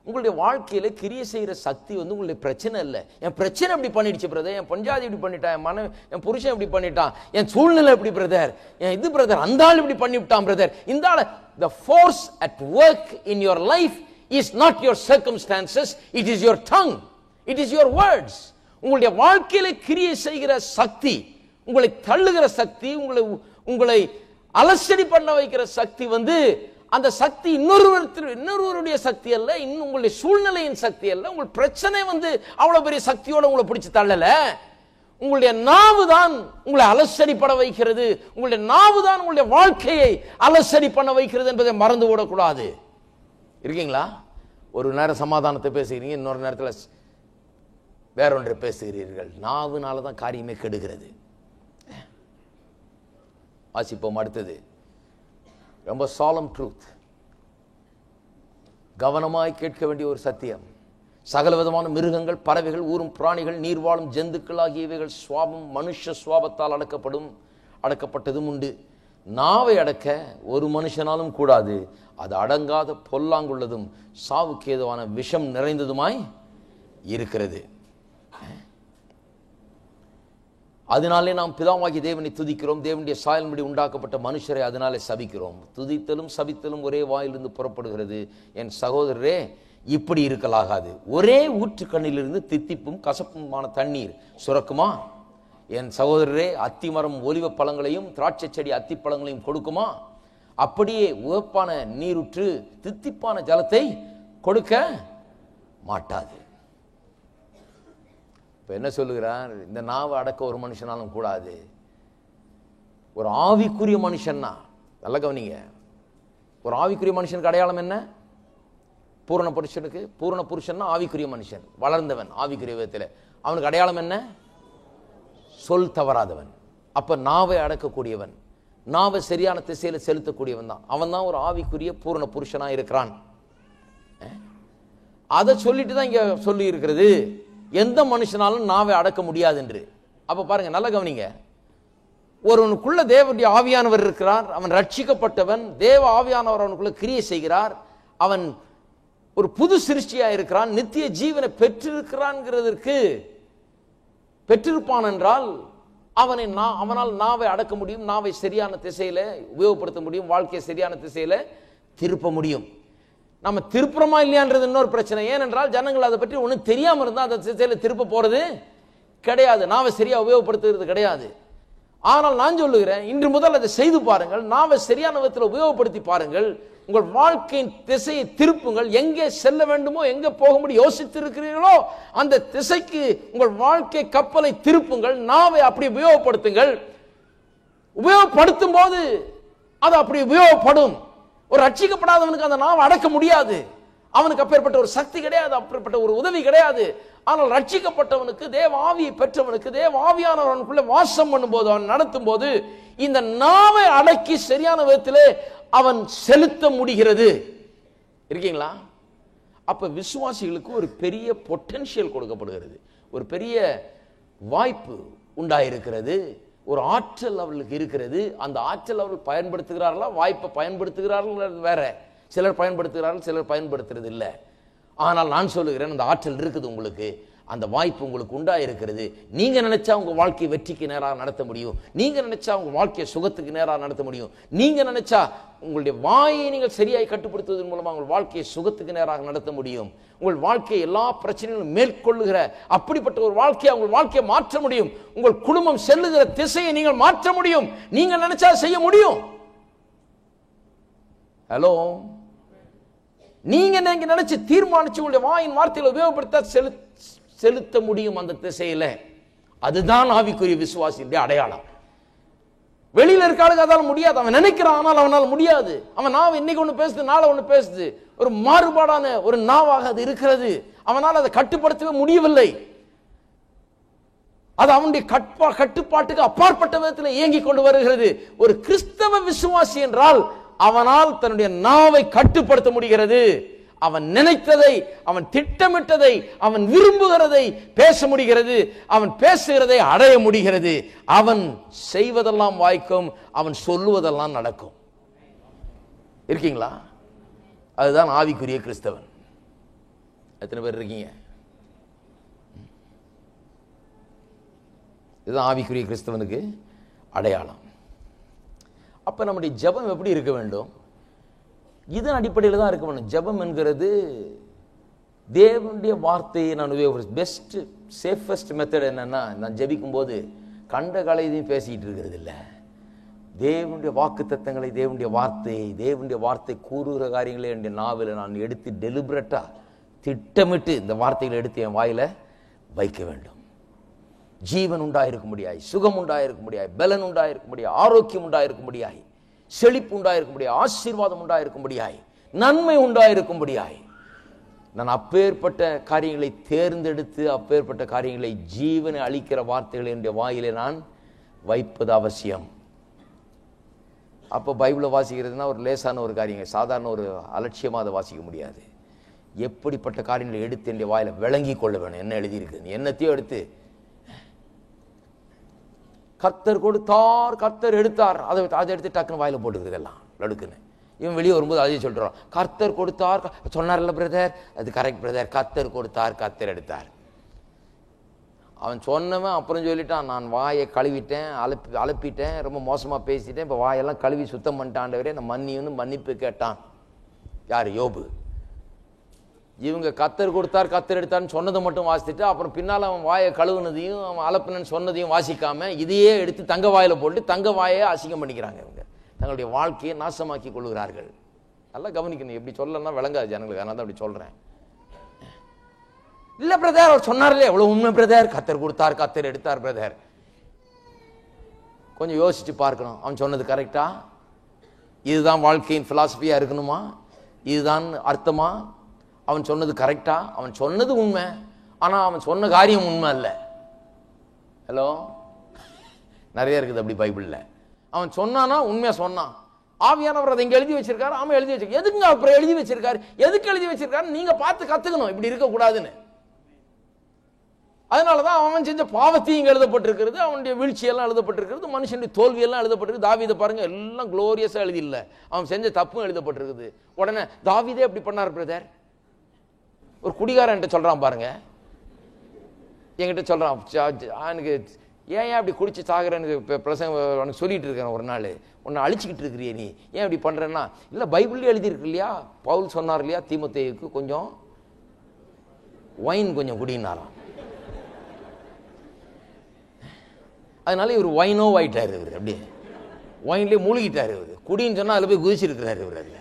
உங்களுடைய வாழ்க்கையில கிரியை செய்யற சக்தி உங்களுடைய பிரச்சனை இல்லை. என் பிரச்சனை இப்படி பண்ணிடுச்சு பிரதர், என் பஞ்சாதி இப்படி பண்ணிட்டான், என் புருஷன் இப்படி பண்ணிட்டான், என் சூழ்நிலை இப்படி பிரதர், என் இது பிரதர், அந்த ஆள் இப்படி பண்ணிவிட்டான் பிரதர். இந்த ஆள், the force at work in your life is not your circumstances, it is your tongue, it is your words. உங்களுடைய வாழ்க்கையில கிரியை செய்கிற சக்தி, உங்களை தள்ளுகிற சக்தி, உங்களை அலசடி பண்ண வைக்கிற சக்தி அந்த சக்தி இன்னொருவருடைய சக்தி அல்ல, இன்னும் உங்களுடைய சூழ்நிலையின் சக்தி அல்ல. உங்கள் பிரச்சனை அவ்வளவு பெரிய சக்தியோட உங்களை பிடிச்சு தள்ளல. உங்களுடைய நாவு தான் உங்களை அலசடி பண்ண வைக்கிறது. உங்களுடைய நாவு தான் உங்களுடைய வாழ்க்கையை அலசடி பண்ண வைக்கிறது என்பதை மறந்து விடக்கூடாது. இருக்கீங்களா? ஒரு நேரம் சமாதானத்தை பேசுகிறீங்க, இன்னொரு நேரத்தில் வேறொன்றை பேசுகிறீர்கள். நாவுனால தான் காரியமே கெடுகிறது. வாசிப்போம் அடுத்தது. ரொம்ப சாலம் ட்ரூத், கவனமாய் கேட்க வேண்டிய ஒரு சத்தியம். சகல விதமான மிருகங்கள், பறவைகள், ஊரும் பிராணிகள், நீர் வாழும் ஜந்துக்கள் ஆகியவைகள் சுவாபம் மனுஷ சுவாபத்தால் அடக்கப்பட்டதும் உண்டு. நாவை அடக்க ஒரு மனுஷனாலும் கூடாது. அது அடங்காத பொல்லாங்குள்ளதும் சாவுக்கு ஏதுவான விஷம் நிறைந்ததுமாய் இருக்கிறது. அதனாலே நாம் பிதாவாகிய தேவனை துதிக்கிறோம், தேவனுடைய சாயலின்படி உண்டாக்கப்பட்ட மனுஷரை அதனாலே சபிக்கிறோம். துதித்தலும் சபித்தலும் ஒரே வாயிலிருந்து புறப்படுகிறது. என் சகோதரரே, இப்படி இருக்கலாகாது. ஒரே ஊற்றுக்கண்ணிலிருந்து தித்திப்பும் கசப்புமான தண்ணீர் சுரக்குமா? என் சகோதரரே, அத்திமரம் ஒலிவ பழங்களையும் திராட்சை செடி அத்திப்பழங்களையும் கொடுக்குமா? அப்படியே உவப்பான நீருற்று தித்திப்பான ஜலத்தை கொடுக்க மாட்டாது. என்ன சொல்லுகிறார்? இந்த நாவை அடக்க ஒரு மனுஷனாலும் கூடாது. ஒரு ஆவிக்குரிய மனுஷன்னா, நல்ல கவனிங்க, ஒரு ஆவிக்குரிய மனுஷனுக்கு அடையாளம் என்ன? பூரண புருஷனுக்கு, பூரண புருஷன்னா ஆவிக்குரிய மனுஷன், வளர்ந்தவன் ஆவிக்குரிய விதத்தில். அவனுக்கு அடையாளம் என்ன? சொல் தவறாதவன். அப்ப நாவை அடக்கக்கூடியவன், நாவை சரியான திசையில செலுத்தக்கூடியவன் தான். அவன் தான் ஒரு ஆவிக்குரிய பூரண புருஷனா இருக்கிறான். அதை சொல்லிட்டு தான் இங்க சொல்லி இருக்கிறது, எந்த மனுஷனாலும் நாவை அடக்க முடியாது என்று. அப்ப பாருங்க, நல்ல கவனிங்க. ஒருவனுக்குள்ள தேவனுடைய ஆவியானவர் இருக்கிறார், அவன் ரட்சிக்கப்பட்டவன், தேவ ஆவியானவர் அவனுக்குள்ள கிரியை செய்கிறார், அவன் ஒரு புது சிருஷ்டியா இருக்கிறான், நித்திய ஜீவனை பெற்றிருக்கிறான்ங்கிறதற்கு பெற்றிருப்பான் என்றால் அவனால் நாவை அடக்க முடியும், நாவை சரியான திசையில உபயோகப்படுத்த முடியும், வாழ்க்கையை சரியான திசையில திருப்ப முடியும். நம்ம திருப்புறமா இல்லையான்றது இன்னொரு பிரச்சனை. ஏனென்றால் ஜனங்கள் அதை பற்றி ஒன்றும் தெரியாம இருந்தா அந்த திசையில திருப்ப போறது கிடையாது, நாவை சரியா உபயோகப்படுத்துறது கிடையாது. ஆனால் நான் சொல்லுகிறேன், இன்று முதல் அதை செய்து பாருங்கள், நாவை சரியான விதத்தில் உபயோகப்படுத்தி பாருங்கள், உங்கள் வாழ்க்கையின் திசையை திருப்புங்கள். எங்கே செல்ல வேண்டுமோ, எங்கே போக முடியும் யோசித்து இருக்கிறீர்களோ அந்த திசைக்கு உங்கள் வாழ்க்கை கப்பலை திருப்புங்கள். நாவை அப்படி உபயோகப்படுத்துங்கள். உபயோகப்படுத்தும் போது அது அப்படி உபயோகப்படும். ஒரு ரட்சிக்கப்படாதவனுக்கு அந்த நாவை அடக்க முடியாது, அவனுக்கு அப்பேற்பட்ட ஒரு சக்தி கிடையாது, அப்பேற்பட்ட ஒரு உதவி கிடையாது. ஆனால் ரட்சிக்கப்பட்டவனுக்கு, தேவ ஆவியை பெற்றவனுக்கு, தேவ ஆவியானவனுக்குள்ள வாசம் பண்ணும்போது, அவன் நடத்தும் போது இந்த நாவை அடக்கி சரியான விதத்திலே அவன் செலுத்த முடிகிறது. இருக்கீங்களா? அப்ப விசுவாசிகளுக்கு ஒரு பெரிய பொட்டன்ஷியல் கொடுக்கப்படுகிறது, ஒரு பெரிய வாய்ப்பு உண்டாயிருக்கிறது, ஒரு ஆற்றல் அவர்களுக்கு இருக்கிறது. அந்த ஆற்றல் அவர்கள் பயன்படுத்துகிறார்களா, வாய்ப்பை பயன்படுத்துகிறார்கள் வேற. சிலர் பயன்படுத்துகிறார்கள், சிலர் பயன்படுத்துறது இல்லை. ஆனால் நான் சொல்லுகிறேன், அந்த ஆற்றல் இருக்குது உங்களுக்கு, அந்த வாய்ப்பு உங்களுக்கு உண்டாயிருக்கிறது. நீங்க நினைச்சா உங்க வாழ்க்கையை வெற்றிக்கு நேராக நடத்த முடியும், நீங்க நினைச்சா உங்க வாழ்க்கையை சுகத்துக்கு நேராக நடத்த முடியும், நீங்க நினைச்சா உங்களுடைய வாயை நீங்கள் சரியாய் கட்டுப்படுத்துவதன் மூலமாக உங்கள் வாழ்க்கையை சுகத்துக்கு நேராக நடத்த முடியும். உங்கள் வாழ்க்கையை எல்லா பிரச்சனைகளும் மேற்கொள்ளுகிற அப்படிப்பட்ட ஒரு வாழ்க்கையை, உங்கள் வாழ்க்கையை மாற்ற முடியும். உங்கள் குடும்பம் செல்லுகிற திசையை நீங்கள் மாற்ற முடியும். நீங்க நினைச்சா செய்ய முடியும். ஹலோ, நீங்க நினைச்சு தீர்மானிச்சு உங்களுடைய வாயின் வார்த்தைகளை உபயோகப்படுத்த செலுத்த முடியும் அந்த திசையில. அதுதான் ஆவிக்குரிய விசுவாசியுடைய அடையாளம். வெளியில இருக்காளுக்கு அதால முடியாது, அவன் நினைக்கிறான், ஆனால் அவனால் முடியாது. அவன் நாவ இன்னைக்கு ஒண்ணு பேசுது, நாளை ஒண்ணு பேசுது, ஒரு மாறுபாடான ஒரு நாவாக அது இருக்கிறது. அவனால் அதை கட்டுப்படுத்தவே முடியவில்லை. அது அவனுடைய கட்டுப்பாட்டுக்கு அப்பாற்பட்ட விதத்தில் இயங்கிக் கொண்டு வருகிறது. ஒரு கிறிஸ்தவ விசுவாசி என்றால் அவனால் தன்னுடைய நாவை கட்டுப்படுத்த முடிகிறது. அவன் நினைத்ததை, அவன் திட்டமிட்டதை, அவன் விரும்புகிறதை பேச முடிகிறது, அவன் பேசுகிறதை அடைய முடிகிறது. அவன் செய்வதெல்லாம் வாய்க்கும், அவன் சொல்லுவதெல்லாம் நடக்கும். இருக்கீங்களா? அதுதான் ஆவிக்குரிய கிறிஸ்தவன். எத்தனை பேர் இருக்கீங்க? இதுதான் ஆவிக்குரிய கிறிஸ்தவனுக்கு அடையாளம். அப்ப நம்முடைய ஜெபம் எப்படி இருக்க வேண்டும்? இதன் அடிப்படையில் தான் இருக்க வேண்டும். ஜெபம் என்கிறது தேவனுடைய வார்த்தையை நான் பெஸ்ட் சேஃபஸ்ட் மெத்தட் என்னன்னா, நான் ஜெபிக்கும் போது கண்ட கலையதையும் பேசிக்கிட்டு இருக்கிறது இல்லை. தேவனுடைய வாக்கு தத்தங்களை, தேவனுடைய வார்த்தை கூறுகிற காரியங்களை என்னுடைய நாவில் நான் எடுத்து டெலிபரேட்டா திட்டமிட்டு இந்த வார்த்தைகளை எடுத்து என் வாயில வைக்க வேண்டும். ஜீவன் உண்டாயிருக்க முடியாய், சுகம் உண்டாயிருக்க முடியாய், பலன் உண்டாயிருக்க முடியாய், ஆரோக்கியம் உண்டாயிருக்க முடியாய், செழிப்பு உண்டாயிருக்க முடியாய், ஆசீர்வாதம் உண்டாயிருக்க முடியாய், நன்மை உண்டாயிருக்க முடியாய். நான் அப்பேற்பட்ட காரியங்களை தேர்ந்தெடுத்து, அப்பேற்பட்ட காரியங்களை ஜீவனை அளிக்கிற வார்த்தைகளை என்னுடைய வாயிலே நான் வைப்பது அவசியம். அப்போ பைபிளை வாசிக்கிறதுனா ஒரு லேசான ஒரு காரியங்க, சாதாரண ஒரு அலட்சியமாக அதை வாசிக்க முடியாது. எப்படிப்பட்ட காரியங்களை எடுத்து என்னுடைய வாயில விளங்கி கொள்ள வேணும். என்ன எழுதியிருக்கு, என்னத்தையோ எடுத்து கர்த்தர் கொடுத்தார், கர்த்தர் எடுத்தார், அதை எடுத்து டக்குன்னு வாயில போட்டுக்கிறது எல்லாம் லடுக்குன்னு. இவன் வெளியே வரும்போது அதையும் சொல்றான், கர்த்தர் கொடுத்தார் சொன்னார்ல பிரதர், அது கரெக்ட் பிரதர், கர்த்தர் கொடுத்தார், கர்த்தர் எடுத்தார். அவன் சொன்னவன் அப்புறம் சொல்லிட்டான், நான் வாயை கழுவிட்டேன், அலப்பிட்டேன், ரொம்ப மோசமா பேசிட்டேன், இப்போ வாயெல்லாம் கழுவி சுத்தம் பண்ணிட்டாண்டவரே நான் மன்னிப்பு கேட்டான். யாரு? யோபு. இவங்க கர்த்தர் கொடுத்தார், கர்த்தர் எடுத்தார்னு சொன்னதை மட்டும் வாசித்துட்டு அப்புறம் பின்னால் அவன் வாயை கழுவுனதையும் அவன் அலப்பினன்னு சொன்னதையும் வாசிக்காம இதையே எடுத்து தங்க வாயில போட்டு தங்க வாயை அசிங்கம் பண்ணிக்கிறாங்க. இவங்க தங்களுடைய வாழ்க்கையை நாசமாக்கி கொள்கிறார்கள். நல்லா கவனிக்கணும், எப்படி சொல்லலாம் விளங்காது ஜனங்களுக்கு, அதனால தான் அப்படி சொல்றேன். இல்ல பிரதர், அவர் சொன்னார்ல எவ்வளவு உண்மை பிரதர், கர்த்தர் கொடுத்தார், கர்த்தர் எடுத்தார் பிரதர். கொஞ்சம் யோசிச்சு பார்க்கணும், அவன் சொன்னது கரெக்டா? இதுதான் வாழ்க்கையின் பிலாசபியா இருக்கணுமா? இதுதான் அர்த்தமா? அவன் சொன்னது கரெக்டா? அவன் சொன்னது உண்மை, ஆனா அவன் சொன்ன காரியம் உண்மை அல்ல. ஹலோ, நிறைய இருக்குது அப்படி பைபிள்ல. அவன் சொன்னானா உண்மையா சொன்னான், ஆவியானவர் அதை இங்க எழுதி வச்சிருக்காரு, அவன் எழுதி வச்சிருக்காரு. எதுக்குங்க அப்புறம் எழுதி வச்சிருக்காரு? எதுக்கு எழுதி வச்சிருக்காரு? நீங்க பார்த்து கத்துக்கணும் இப்படி இருக்க கூடாதுன்னு. அதனாலதான் அவன் செஞ்ச பாவத்தையும் இங்க எழுதப்பட்டிருக்கிறது, அவனுடைய வீழ்ச்சியெல்லாம் எழுதப்பட்டிருக்கிறது, மனுஷனுடைய தோல்வியெல்லாம் எழுதப்பட்டிருக்கு. தாவீதை பாருங்க, எல்லாம் குளோரியஸா எழுதி இல்ல, அவன் செஞ்ச தப்பும் எழுதப்பட்டிருக்குது. உடனே தாவீதே அப்படி பண்ணார் பிரதர். ஒரு குடிகாரன் என்கிட்ட சொல்றான் பாருங்க, என்கிட்ட சொல்றான், எனக்கு ஏன் அப்படி குடிச்சு சாகுறேன்னு பிரசங்க சொல்லிட்டு இருக்கேன். ஒரு நாள், உன்னை அழிச்சுக்கிட்டு இருக்கிறியே நீ, ஏன் இப்படி பண்றேன்னா, இல்ல பைபிள்லயே எழுதியிருக்கு இல்லையா, பவுல் சொன்னார் இல்லையா தீமோத்தேயுக்கு கொஞ்சம் ஒயின் கொஞ்சம் குடினாராம். அதனால இவர் ஒயினோ ஆயிட்டாரு. இவர் அப்படியே ஒயின்லேயே மூழ்கிட்டாரு. இவர் குடின்னு சொன்னா அதில் போய் குதிச்சிருக்கிறாரு இவர். அதில்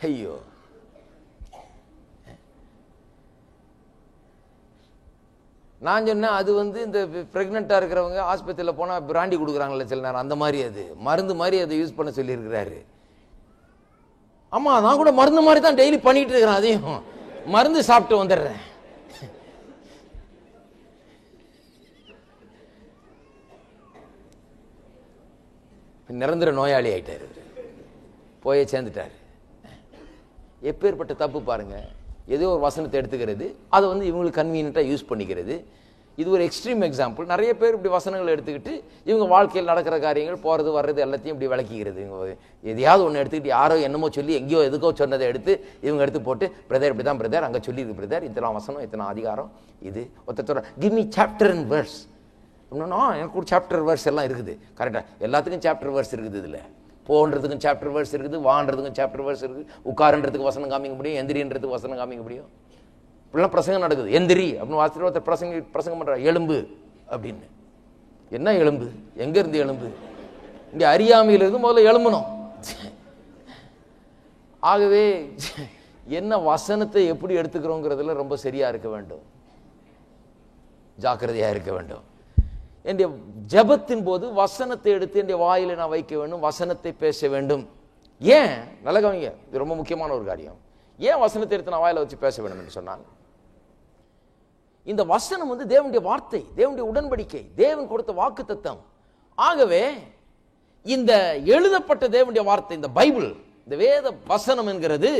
ஐயோ, நான் சொன்னேன் அது இந்த பிரெக்னெண்டா இருக்கிறவங்க ஆஸ்பத்திரியில் போனா பிராண்டி கொடுக்குறாங்கல்ல சில நேரம், அந்த மாதிரி அது மருந்து மாதிரி அதை யூஸ் பண்ண சொல்லி இருக்கிறாரு. ஆமா, நான் கூட மருந்து மாதிரி தான் டெய்லி பண்ணிட்டு இருக்கிறேன், அதையும் மருந்து சாப்பிட்டு வந்துடுறேன். நிரந்தர நோயாளி ஆயிட்டாரு, போயே சேர்ந்துட்டாரு. எப்பேற்பட்ட தப்பு பாருங்க. ஏதோ ஒரு வசனத்தை எடுத்துக்கிறது, அதை இவங்களுக்கு கன்வீனியன்ட்டா யூஸ் பண்ணிக்கிறது. இது ஒரு எக்ஸ்ட்ரீம் எக்ஸாம்பிள். நிறைய பேர் இப்படி வசனங்களை எடுத்துக்கிட்டு இவங்க வாழ்க்கையில் நடக்கிற காரியங்கள், போறது வர்றது எல்லாத்தையும் இப்படி விளக்கிக்கிறது. இவங்க எதையாவது ஒன்று எடுத்துக்கிட்டு யாரோ என்னமோ சொல்லி எங்கேயோ எதுக்கோ சொன்னதை எடுத்து இவங்க எடுத்து போட்டு, பிரதர் இப்படிதான் பிரதர், அங்கே சொல்லியிருக்கு பிரதர், இத்தனை வசனம் இத்தனை அதிகாரம், இது ஒருத்தர் give me chapter and verse. எனக்கு ஒரு சாப்டர் வேர்ஸ் எல்லாம் இருக்குது. கரெக்டா, எல்லாத்துக்கும் சாப்டர் வேர்ஸ் இருக்குது. இதுல போன்றதுக்கும் சாப்டர் வேர்ஸ் இருக்குது, வான்றதுக்கும் சாப்டர் வேர்ஸ் இருக்குது, உட்காருன்றதுக்கு வசனம் காமிக்க முடியும், எந்திரின்றதுக்கு வசனம் காமிக்க முடியும். இப்படிலாம் பிரசங்கம் நடக்குது. எந்திரி அப்படின்னு வாசிட்டு ஒருத்தர் பிரசங்கம் பண்ற, எலும்பு அப்படின்னு. என்ன எலும்பு? எங்க இருந்து எலும்பு? இங்க அறியாமையிலிருந்து முதல்ல எழும்பணும். ஆகவே என்ன வசனத்தை எப்படி எடுத்துக்கிறோங்கிறதுல ரொம்ப சரியா இருக்க வேண்டும், ஜாக்கிரதையா இருக்க வேண்டும். என்னுடைய ஜெபத்தின் போது வசனத்தை எடுத்து என்னுடைய வாயில நான் வைக்க வேண்டும், வசனத்தை பேச வேண்டும். ஏன்? நல்ல கவனிங்க, இது ரொம்ப முக்கியமான ஒரு காரியம். ஏன் வசனத்தை எடுத்து நான் வாயில வச்சு பேச வேண்டும் என்று சொன்னால், இந்த வசனம் தேவனுடைய வார்த்தை, தேவனுடைய உடன்படிக்கை, தேவன் கொடுத்த வாக்கு தத்தம். ஆகவே இந்த எழுதப்பட்ட தேவனுடைய வார்த்தை, இந்த பைபிள், இந்த வேத வசனம் என்கிறது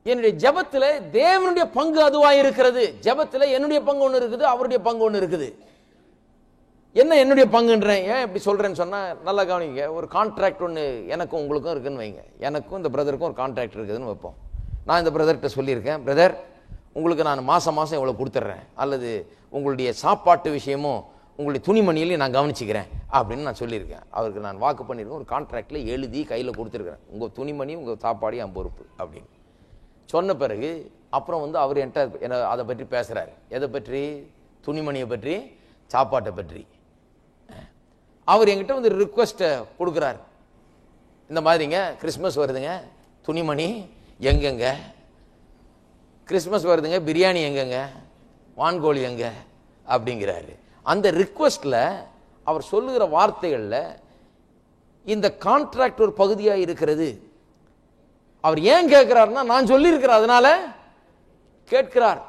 என்னுடைய ஜெபத்திலே தேவனுடைய பங்கு அதுவாக இருக்கிறது. ஜெபத்திலே என்னுடைய பங்கு ஒன்று இருக்குது, அவருடைய பங்கு ஒன்று இருக்குது. என்ன என்னுடைய பங்குன்றேன்? ஏன் இப்படி சொல்றேன்னு சொன்னா, நல்லா கவனிங்க. ஒரு கான்ட்ராக்ட் ஒன்று எனக்கும் உங்களுக்கும் இருக்குன்னு வைங்க. எனக்கும் இந்த பிரதருக்கும் ஒரு கான்ட்ராக்ட் இருக்குதுன்னு வைப்போம். நான் இந்த பிரதர்கிட்ட சொல்லியிருக்கேன், பிரதர் உங்களுக்கு நான் மாசம் மாசம் இவ்வளவு கொடுத்துட்றேன், அல்லது உங்களுடைய சாப்பாட்டு விஷயமும் உங்களுடைய துணிமணியிலையும் நான் கவனிச்சுக்கிறேன் அப்படின்னு நான் சொல்லியிருக்கேன். அவருக்கு நான் வாக்கு பண்ணியிருக்கேன், ஒரு கான்ட்ராக்ட்ல எழுதி கையில் கொடுத்துருக்கிறேன், உங்க துணிமணி உங்க சாப்பாடு என் பொறுப்பு அப்படின்னு சொன்ன பிறகு அப்புறம் அவர் என்கிட்ட அதை பற்றி பேசுறாரு. எதை பற்றி? துணிமணியை பற்றி, சாப்பாட்டை பற்றி. அவர் என்கிட்ட ரிக்வெஸ்ட்டை கொடுக்குறாரு. இந்த மாதிரிங்க கிறிஸ்மஸ் வருதுங்க, துணிமணி எங்கெங்க? கிறிஸ்மஸ் வருதுங்க, பிரியாணி எங்கெங்க? வான்கோழி எங்க? அப்படிங்கிறாரு. அந்த ரிக்வெஸ்ட்ல அவர் சொல்லுகிற வார்த்தைகள்ல இந்த கான்ட்ராக்ட் ஒரு பகுதியாக இருக்கிறது. அவர் ஏன் கேட்கிறார்னா, நான் சொல்லி இருக்கிறேன் அதனால கேட்கிறார்.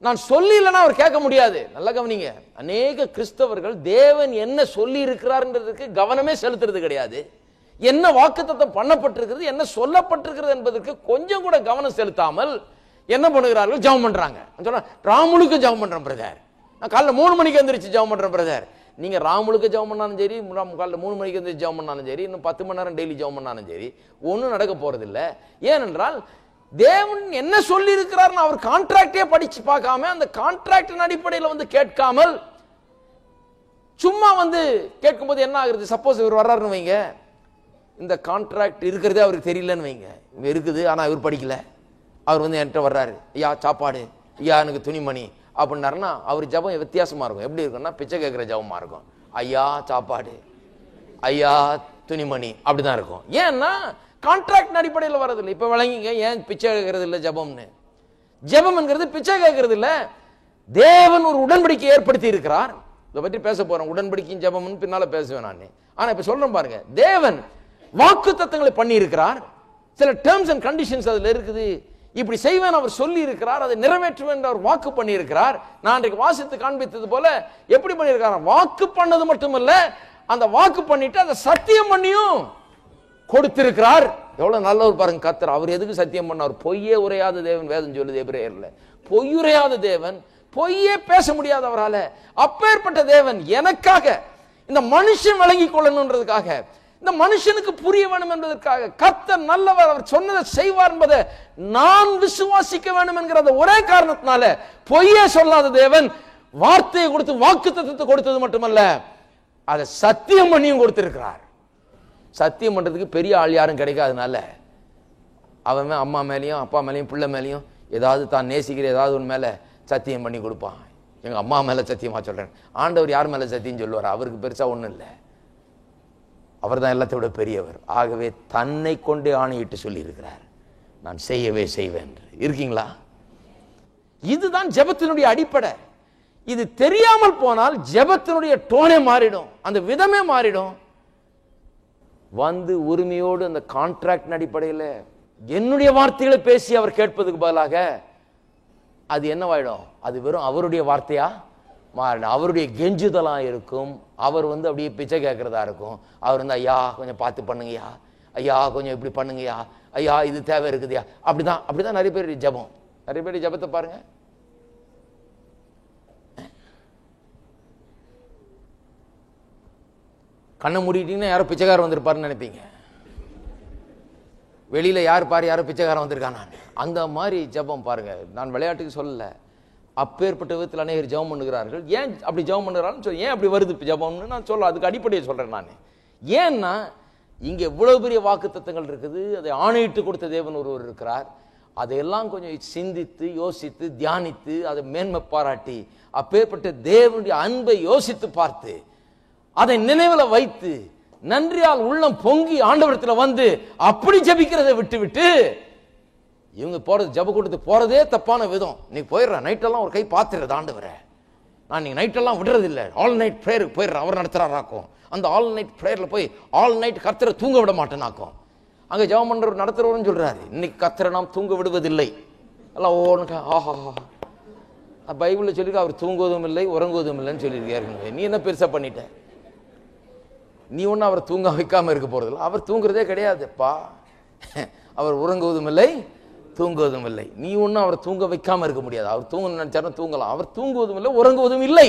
நான் சொல்லி இல்லைன்னா அவர் கேட்க முடியாது. நல்லா கவனிங்க, அநேக கிறிஸ்தவர்கள் தேவன் என்ன சொல்லி இருக்கிறார்ன்றதுக்கு கவனமே செலுத்துறது கிடையாது. என்ன வாக்குத்தத்தம் பண்ணப்பட்டிருக்கிறது, என்ன சொல்லப்பட்டிருக்கிறது என்பதற்கு கொஞ்சம் கூட கவனம் செலுத்தாமல் என்ன பண்ணுகிறார்கள்? ஜெபம் பண்றாங்க. சொன்னா ராமுலுக்கு ஜெபம் பண்றேன் பிரதர், நான் காலைல 3 மணிக்கு எந்திரிச்சு ஜெபம் பண்றேன் பிரதர். நீங்க ராமுலுக்கு ஜெபம் பண்ணாலும் சரி, காலைல 3 மணிக்கு எந்திரிச்சு ஜெபம் பண்ணாலும் சரி, இன்னும் 10 மணி நேரம் டெய்லி ஜெபம் பண்ணாலும் சரி, ஒன்றும் நடக்க போறதில்லை. ஏனென்றால் தேவன் என்ன சொல்லி இருக்கிறார் அவர் கான்ட்ராக்டே படிச்சு பார்க்காம, அந்த கான்ட்ராக்டின் அடிப்படையில் கேட்காமல் சும்மா கேட்கும்போது என்ன ஆகுறது? சப்போஸ் இவர் வர்றாருன்னு வைங்க, இந்த கான்ட்ராக்ட் இருக்கிறதே அவருக்கு தெரியலன்னு வைங்க, இவங்க இருக்குது ஆனா இவர் படிக்கல. அவர் என்கிட்ட வர்றாரு, ஐயா சாப்பாடு, ஐயா எனக்கு துணிமணி அப்படின்னாருன்னா அவர் ஜபம் வித்தியாசமா இருக்கும். எப்படி இருக்கும்னா பிச்சை கேட்கிற ஜபமா இருக்கும். ஐயா சாப்பாடு, ஐயா துணிமணி அப்படிதான் இருக்கும். ஏன்னா கான்ட்ராக்ட் அடிப்படையில் வர்றதில்லை. இப்ப விளங்கிங்க ஏன் பிச்சை கேட்கறது இல்லை ஜபம்னு. ஜபம் என்கிறது பிச்சை கேட்கறது இல்லை. தேவன் ஒரு உடன்படிக்கை ஏற்படுத்தி இருக்கிறார். இதை பற்றி பேச போறேன். உடன்படிக்கையும் ஜெபம்னு பின்னால பேசுவேன் நான். ஆனா இப்ப சொல்றேன் பாருங்க, தேவன் வாக்கு தத்தங்களை பண்ணி இருக்கிறார். சில டேர்ம்ஸ் அண்ட் கண்டிஷன்ஸ் அதுல இருக்குது. இப்படி செய்வேன் அவர் சொல்லி இருக்கிறார், அதை நிறைவேற்றுவேன் அவர் வாக்கு பண்ணி இருக்கிறார். நான் இன்றைக்கு வாசித்து காண்பித்தது போல எப்படி பண்ணியிருக்கார்? வாக்கு பண்ணது மட்டுமல்ல, அந்த வாக்கு பண்ணிட்டு அதை சத்தியம் பண்ணியும் கொடுத்திருக்கிறார். எவ்வளவு நல்லவர் பாருங்க கர்த்தர். அவர் எதுக்கு சத்தியம் பண்ணார்? பொய்யே உரையாத தேவன். வேதம் சொல்லுது எபிரேயர்ல, பொய்யுரையாத தேவன், பொய்யே பேச முடியாத அவரால. அப்பேற்பட்ட தேவன் எனக்காக, இந்த மனுஷன் விளங்கி கொள்ளணும்ன்றதுக்காக, இந்த மனுஷனுக்கு புரிய வேண்டும் என்பதற்காக, கர்த்தர் நல்லவர், அவர் சொன்னதை செய்வார் என்பதை நான் விசுவாசிக்க வேண்டும் என்கிற ஒரே காரணத்தினால பொய்யே சொல்லாத தேவன் வார்த்தையை கொடுத்து வாக்கு தத்தத்தை கொடுத்தது மட்டுமல்ல, அதை சத்தியம் பண்ணியும் கொடுத்திருக்கிறார். சத்தியம் பண்றதுக்கு பெரிய ஆள் யாரும் கிடைக்காதனால அவன் அம்மா மேலேயும் அப்பா மேலேயும் பிள்ளை மேலேயும் ஏதாவது தான் நேசிக்கிற ஏதாவது ஒன்று மேல சத்தியம் பண்ணி கொடுப்பான். எங்க அம்மா மேல சத்தியமா சொல்றேன். ஆண்டவர் யார் மேல சத்தியம் சொல்லுவார்? அவருக்கு பெருசா ஒண்ணும் இல்லை, அவர் தான் எல்லாத்தை விட பெரியவர். ஆகவே தன்னை கொண்டே ஆணையிட்டு சொல்லி இருக்கிறார், நான் செய்யவே செய்வேன். இருக்கீங்களா? இதுதான் ஜெபத்தினுடைய அடிப்படை. இது தெரியாமல் போனால் ஜெபத்தினுடைய டோனே மாறிடும், அந்த விதமே மாறிடும். வந்து உரிமையோடு அந்த கான்ட்ராக்ட் அடிப்படையில் என்னுடைய வார்த்தைகளை பேசி அவர் கேட்பதுக்கு பதிலாக அது என்னவாயிடும்? அது வெறும் அவருடைய வார்த்தையா மாறிடும். அவருடைய கெஞ்சுதலா இருக்கும். அவர் வந்து அப்படியே பிச்சை கேட்கறதா இருக்கும். அவர் வந்து ஐயா கொஞ்சம் பார்த்து பண்ணுங்கய்யா, ஐயா கொஞ்சம் இப்படி பண்ணுங்கய்யா, ஐயா இது தேவை இருக்குதுயா. அப்படிதான் நிறைய பேர் ஜெபம். நிறைய பேர் ஜெபத்தை பாருங்க, கண்ணை மூடிட்டீங்கன்னா யாரோ பிச்சைக்காரன் வந்திருப்பாருன்னு நினைப்பீங்க. வெளியில யார் பாரு யாரோ பிச்சைக்காரன் வந்திருக்கான். அந்த மாதிரி ஜெபம் பாருங்க. நான் விளையாட்டுக்கு சொல்லல, அப்பேற்பட்ட விதத்தில் அநேகர் ஜெபம் பண்ணுகிறார்கள். ஏன் அப்படி ஜெபம் பண்ணுறான்னு ஏன் அப்படி வருது ஜெபம்னு நான் சொல்ல, அதுக்கு அடிப்படையை சொல்றேன் நான். ஏன்னா இங்க இவ்வளவு பெரிய வாக்கு தத்தங்கள் இருக்குது, அதை ஆணையிட்டு கொடுத்த தேவன் ஒருவர் இருக்கிறார். அதையெல்லாம் கொஞ்சம் சிந்தித்து யோசித்து தியானித்து அதை மேன்மை பாராட்டி அப்பேற்பட்ட தேவனுடைய அன்பை யோசித்து பார்த்து அதை நினைவில் வைத்து நன்றியால் உள்ளம் பொங்கி ஆண்டவரத்தில் வந்து அப்படி ஜபிக்கிறதை விட்டு விட்டு இவங்க போறது ஜப கூட்டத்துக்கு போறதே தப்பான விதம். இன்னைக்கு போயிடுறேன், நைட்டெல்லாம் ஒரு கை பார்த்துடுறது ஆண்டவரை, நான் நீங்க நைட்டெல்லாம் விடுறது இல்லை, ஆல் நைட் ப்ரேயருக்கு போயிடுறேன், அவர் நடத்துறாராக்கும். அந்த ஆல் நைட் ப்ரேயர்ல போய் ஆல் நைட் கர்த்தரை தூங்க விட மாட்டேனாக்கும். அங்க ஜெபம் பண்றவர் நடத்துறவர்னு சொல்றாரு, இன்னைக்கு கர்த்தரை நாம் தூங்க விடுவதில்லை எல்லாம். ஓனுக்கா ஆஹா, பைபிள்ல சொல்லிருக்க அவர் தூங்குவதும் இல்லை உறங்குவதும் இல்லைன்னு சொல்லியிருக்காரு. நீ என்ன பெருசா பண்ணிட்ட? நீ ஒன்னும் அவரை தூங்க வைக்காம இருக்க போறதில்லை. அவர் தூங்குறதே கிடையாதுப்பா. அவர் உறங்குவதும் இல்லை தூங்குவதும் இல்லை. நீ ஒன்னும் அவரை தூங்க வைக்காம இருக்க முடியாது. அவர் தூங்க நினைச்சாலும் தூங்கலாம். அவர் தூங்குவதும் இல்லை உறங்குவதும் இல்லை.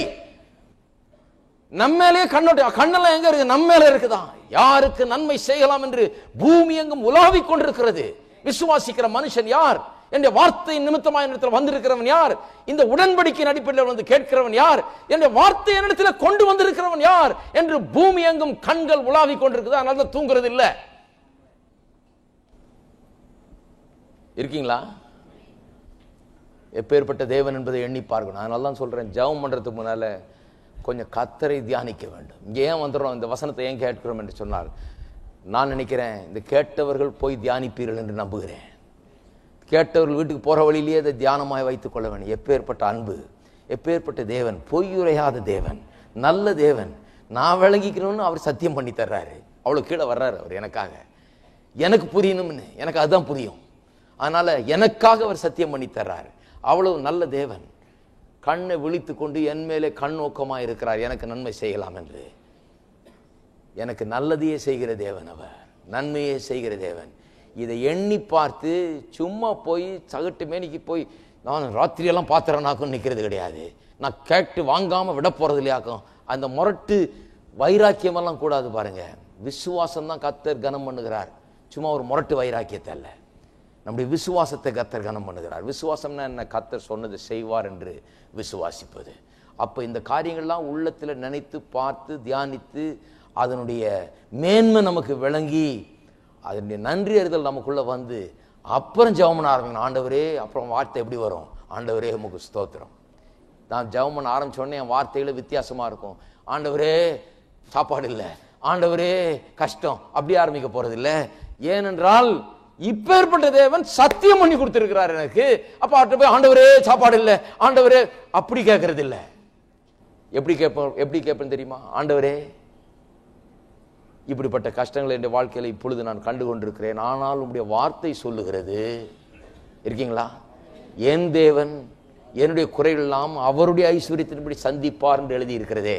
நம்மேலே கண்ணெல்லாம் எங்க இருக்கு? நம்ம மேல இருக்குதான். யாருக்கு நன்மை செய்யலாம் என்று பூமி எங்கும் உலாவிக் கொண்டிருக்கிறது. விசுவாசிக்கிற மனுஷன் யார்? என்ற வார்த்தை நிமித்தமாக என்னிடத்தில் வந்திருக்கிறவன் யார்? இந்த உடன்படிக்கையின் அடிப்படையில் வந்து கேட்கிறவன் யார்? என்ற வார்த்தை என்னிடத்தில் கொண்டு வந்திருக்கிறவன் யார் என்று பூமி எங்கும் கண்கள் உலாவிக் கொண்டிருக்குது. அதனால தூங்குறது இல்லை. இருக்கீங்களா? எப்பேற்பட்ட தேவன் என்பதை எண்ணி பார்க்கணும். அதனால தான் சொல்றேன், ஜெபம் பண்றதுக்கு முன்னால கொஞ்சம் கர்த்தரை தியானிக்க வேண்டும். இங்கே ஏன் வந்துடுறோம், இந்த வசனத்தை ஏன் கேட்கிறோம் என்று சொன்னால், நான் நினைக்கிறேன் இந்த கேட்டவர்கள் போய் தியானிப்பீர்கள் என்று நம்புகிறேன். கேட்டவர்கள் வீட்டுக்கு போற வழியிலேயே அதை தியானமாய் வைத்துக் கொள்ள வேண்டும். எப்பேற்பட்ட அன்பு, எப்பேற்பட்ட தேவன், பொய்யுரையாத தேவன், நல்ல தேவன். நான் விளங்கிக்கணும்னு அவர் சத்தியம் பண்ணி தர்றாரு. அவ்வளவு கீழே வர்றாரு அவர் எனக்காக. எனக்கு புரியணும்னு, எனக்கு அதுதான் புரியும். அதனால எனக்காக அவர் சத்தியம் பண்ணி தர்றாரு. அவ்வளவு நல்ல தேவன். கண்ணை விழித்து கொண்டு என் மேலே கண் நோக்கமாக இருக்கிறார், எனக்கு நன்மை செய்யலாம் என்று. எனக்கு நல்லதையே செய்கிற தேவன் அவர், நன்மையே செய்கிற தேவன். இதை எண்ணி பார்த்து சும்மா போய் சகட்டு மேனிக்கு போய் நான் ராத்திரியெல்லாம் பாத்திரனாக்கும் நிற்கிறது கிடையாது. நான் கேட்டு வாங்காம விட போறது இல்லையாக்கும். அந்த முரட்டு வைராக்கியமெல்லாம் கூடாது பாருங்க. விசுவாசம் தான் கர்த்தர் கனம் பண்ணுகிறார், சும்மா ஒரு முரட்டு வைராக்கியத்தை அல்ல. நம்முடைய விசுவாசத்தை கர்த்தர் கனம் பண்ணுகிறார். விசுவாசம்னா என்ன? கர்த்தர் சொன்னது செய்வார் என்று விசுவாசிப்பது. அப்ப இந்த காரியங்கள்லாம் உள்ளத்துல நினைத்து பார்த்து தியானித்து அதனுடைய மேன்மை நமக்கு விளங்கி அதனுடைய நன்றி அறிதல் நமக்குள்ள வந்து அப்புறம் ஜெபம் பண்ண ஆரம்பிக்கணும். ஆண்டவரே, அப்புறம் வார்த்தை எப்படி வரும்? ஆண்டவரே உமக்கு ஸ்தோத்திரம். நான் ஜெபம் பண்ண ஆரம்பிச்சோடனே என் வார்த்தைகளை வித்தியாசமா இருக்கும். ஆண்டவரே சாப்பாடு இல்லை, ஆண்டவரே கஷ்டம், அப்படி ஆரம்பிக்க போறது இல்லை. ஏனென்றால் இப்பேற்பட்ட தேவன் சத்தியம் பண்ணி கொடுத்திருக்கிறார் எனக்கு. அப்ப போய் ஆண்டவரே சாப்பாடு இல்லை, ஆண்டவரே அப்படி கேட்கறது இல்லை. எப்படி கேட்பேன் தெரியுமா? ஆண்டவரே, இப்படிப்பட்ட கஷ்டங்களை என் வாழ்க்கையில் இப்பொழுது நான் கண்டு கொண்டிருக்கிறேன், ஆனால் உம்முடைய வார்த்தை சொல்லுகிறது, இருக்கீங்களா, என் தேவன் என்னுடைய குறைகள் எல்லாம் அவருடைய ஐஸ்வர்யத்தின்படி சந்திப்பார் என்று எழுதி இருக்கிறதே.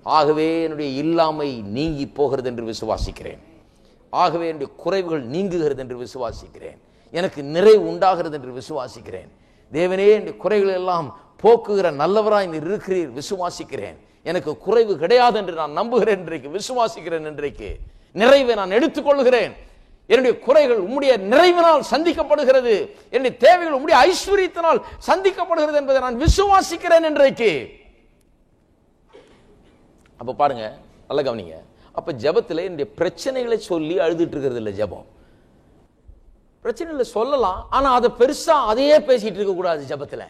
ஆகவே என்னுடைய இல்லாமை நீங்கி போகிறது என்று விசுவாசிக்கிறேன். ஆகவே என்னுடைய குறைவுகள் நீங்குகிறது என்று விசுவாசிக்கிறேன். எனக்கு நிறைவு உண்டாகிறது என்று விசுவாசிக்கிறேன். தேவனே, என்னுடைய குறைகள் எல்லாம் போக்குகிற நல்லவராய் நீர் இருக்கிறீர், விசுவாசிக்கிறேன். எனக்கு குறைவு கிடையாது என்று நான் நம்புகிறேன், இன்றைக்கு விசுவாசிக்கிறேன். இன்றைக்கு நிறைவை நான் எடுத்துக்கொள்கிறேன். என்னுடைய குறைகள் உம்முடைய நிறைவினால் சந்திக்கப்படுகிறது, என்னுடைய தேவைகள் உம்முடைய ஐஸ்வர்யத்தினால் சந்திக்கப்படுகிறது என்பதை நான் விசுவாசிக்கிறேன் இன்றைக்கு. அப்ப பாருங்க, நல்ல கவனிங்க. அப்ப ஜெபத்துல என்னுடைய பிரச்சனைகளை சொல்லி அழுதுட்டு இருக்கிறது இல்ல ஜெபம். பிரச்சனைகளை சொல்லலாம், ஆனா அதை பெருசா அதையே பேசிட்டு இருக்க கூடாது ஜெபத்துல.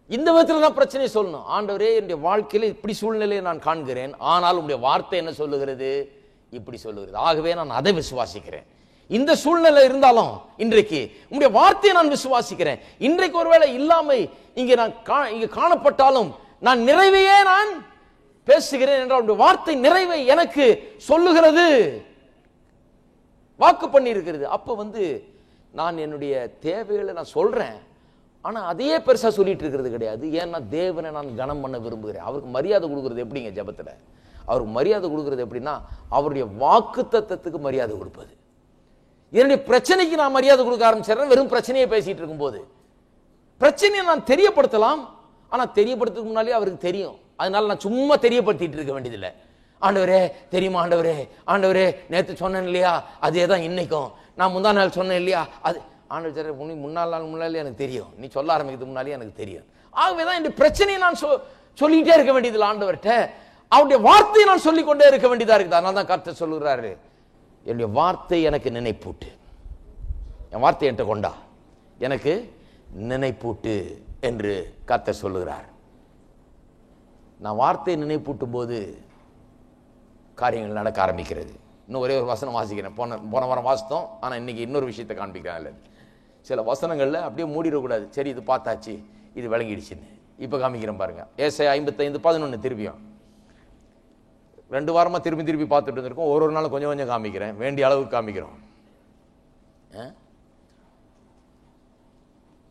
இந்த விதத்துல தான் பிரச்சனையை சொல்லணும். ஆண்டவரே, என்னுடைய வாழ்க்கையில இப்படி சூழ்நிலையை நான் காண்கிறேன், ஆனால் உங்களுடைய வார்த்தை என்ன சொல்லுகிறது? இப்படி சொல்லுகிறது. ஆகவே நான் அதை விசுவாசிக்கிறேன். இந்த சூழ்நிலை இருந்தாலும் இன்றைக்கு உங்களுடைய வார்த்தையை நான் விசுவாசிக்கிறேன். இன்றைக்கு ஒருவேளை இல்லாமை இங்கே காணப்பட்டாலும் நான் நிறைவையே நான் பேசுகிறேன் என்றால் உங்களுடைய வார்த்தை நிறைவை எனக்கு சொல்லுகிறது, வாக்கு பண்ணி இருக்கிறது. அப்ப நான் என்னுடைய தேவைகளை நான் சொல்றேன், ஆனா அதையே பெருசா சொல்லிட்டு இருக்கிறது கிடையாது. ஏன்னா தேவனை நான் கனம் பண்ண விரும்புகிறேன். அவருக்கு மரியாதை கொடுக்கிறது எப்படிங்க ஜெபத்துல? அவருக்கு மரியாதை கொடுக்கிறது எப்படின்னா, அவருடைய வாக்கு தத்தத்துக்கு மரியாதை கொடுப்பது. என்னுடைய பிரச்சனைக்கு நான் மரியாதை கொடுக்க ஆரம்பிச்சிடறேன் வெறும் பிரச்சனையை பேசிட்டு இருக்கும் போது. பிரச்சனையை நான் தெரியப்படுத்தலாம், ஆனா தெரியப்படுத்துறதுக்கு முன்னாலே அவருக்கு தெரியும். அதனால நான் சும்மா தெரியப்படுத்திட்டு இருக்க வேண்டியதில்லை. ஆண்டவரே தெரியுமா, ஆண்டவரே, ஆண்டவரே நேற்று சொன்னேன் இல்லையா, அதே தான் இன்னைக்கும். நான் முந்தா நாள் சொன்னேன் இல்லையா, அது ஆண்டவர் முன்னாலே எனக்கு தெரியும், நீ சொல்ல ஆரம்பிக்கிறது முன்னாலே எனக்கு தெரியும். ஆகவேதான் இந்த பிரச்சனையை நான் சொல்லிக்கிட்டே இருக்க வேண்டியதில்லை. ஆண்டவர்கிட்ட அவருடைய வார்த்தையை நான் சொல்லிக் கொண்டே இருக்க வேண்டியதா இருக்குது. அதனால தான் கர்த்தர் சொல்லுகிறாரு, என்னுடைய வார்த்தை எனக்கு நினைப்பூட்டு, என் வார்த்தை என்கிட்ட கொண்டா எனக்கு நினைப்பூட்டு என்று கர்த்தர் சொல்லுகிறார். நான் வார்த்தையை நினைப்பூட்டும் போது காரியங்கள் நடக்க ஆரம்பிக்கிறது. இன்னும் ஒரே ஒரு வசனம் வாசிக்கிறேன். போன வாரம் வாசித்தோம், ஆனால் இன்னைக்கு இன்னொரு விஷயத்தை காண்பிக்கிறேன். சில வசனங்கள்ல அப்படியே மூடிடக்கூடாது. சரி, இது பார்த்தாச்சு, இது விளங்கிடுச்சுன்னு. இப்போ காமிக்கிறேன் பாருங்க. ஏசாயா 55:11. திருப்பியும் 2 வாரமா திருப்பி பார்த்துட்டு இருந்திருக்கோம். ஒரு நாள் கொஞ்சம் கொஞ்சம் காமிக்கிறேன், வேண்டிய அளவுக்கு காமிக்கிறோம்.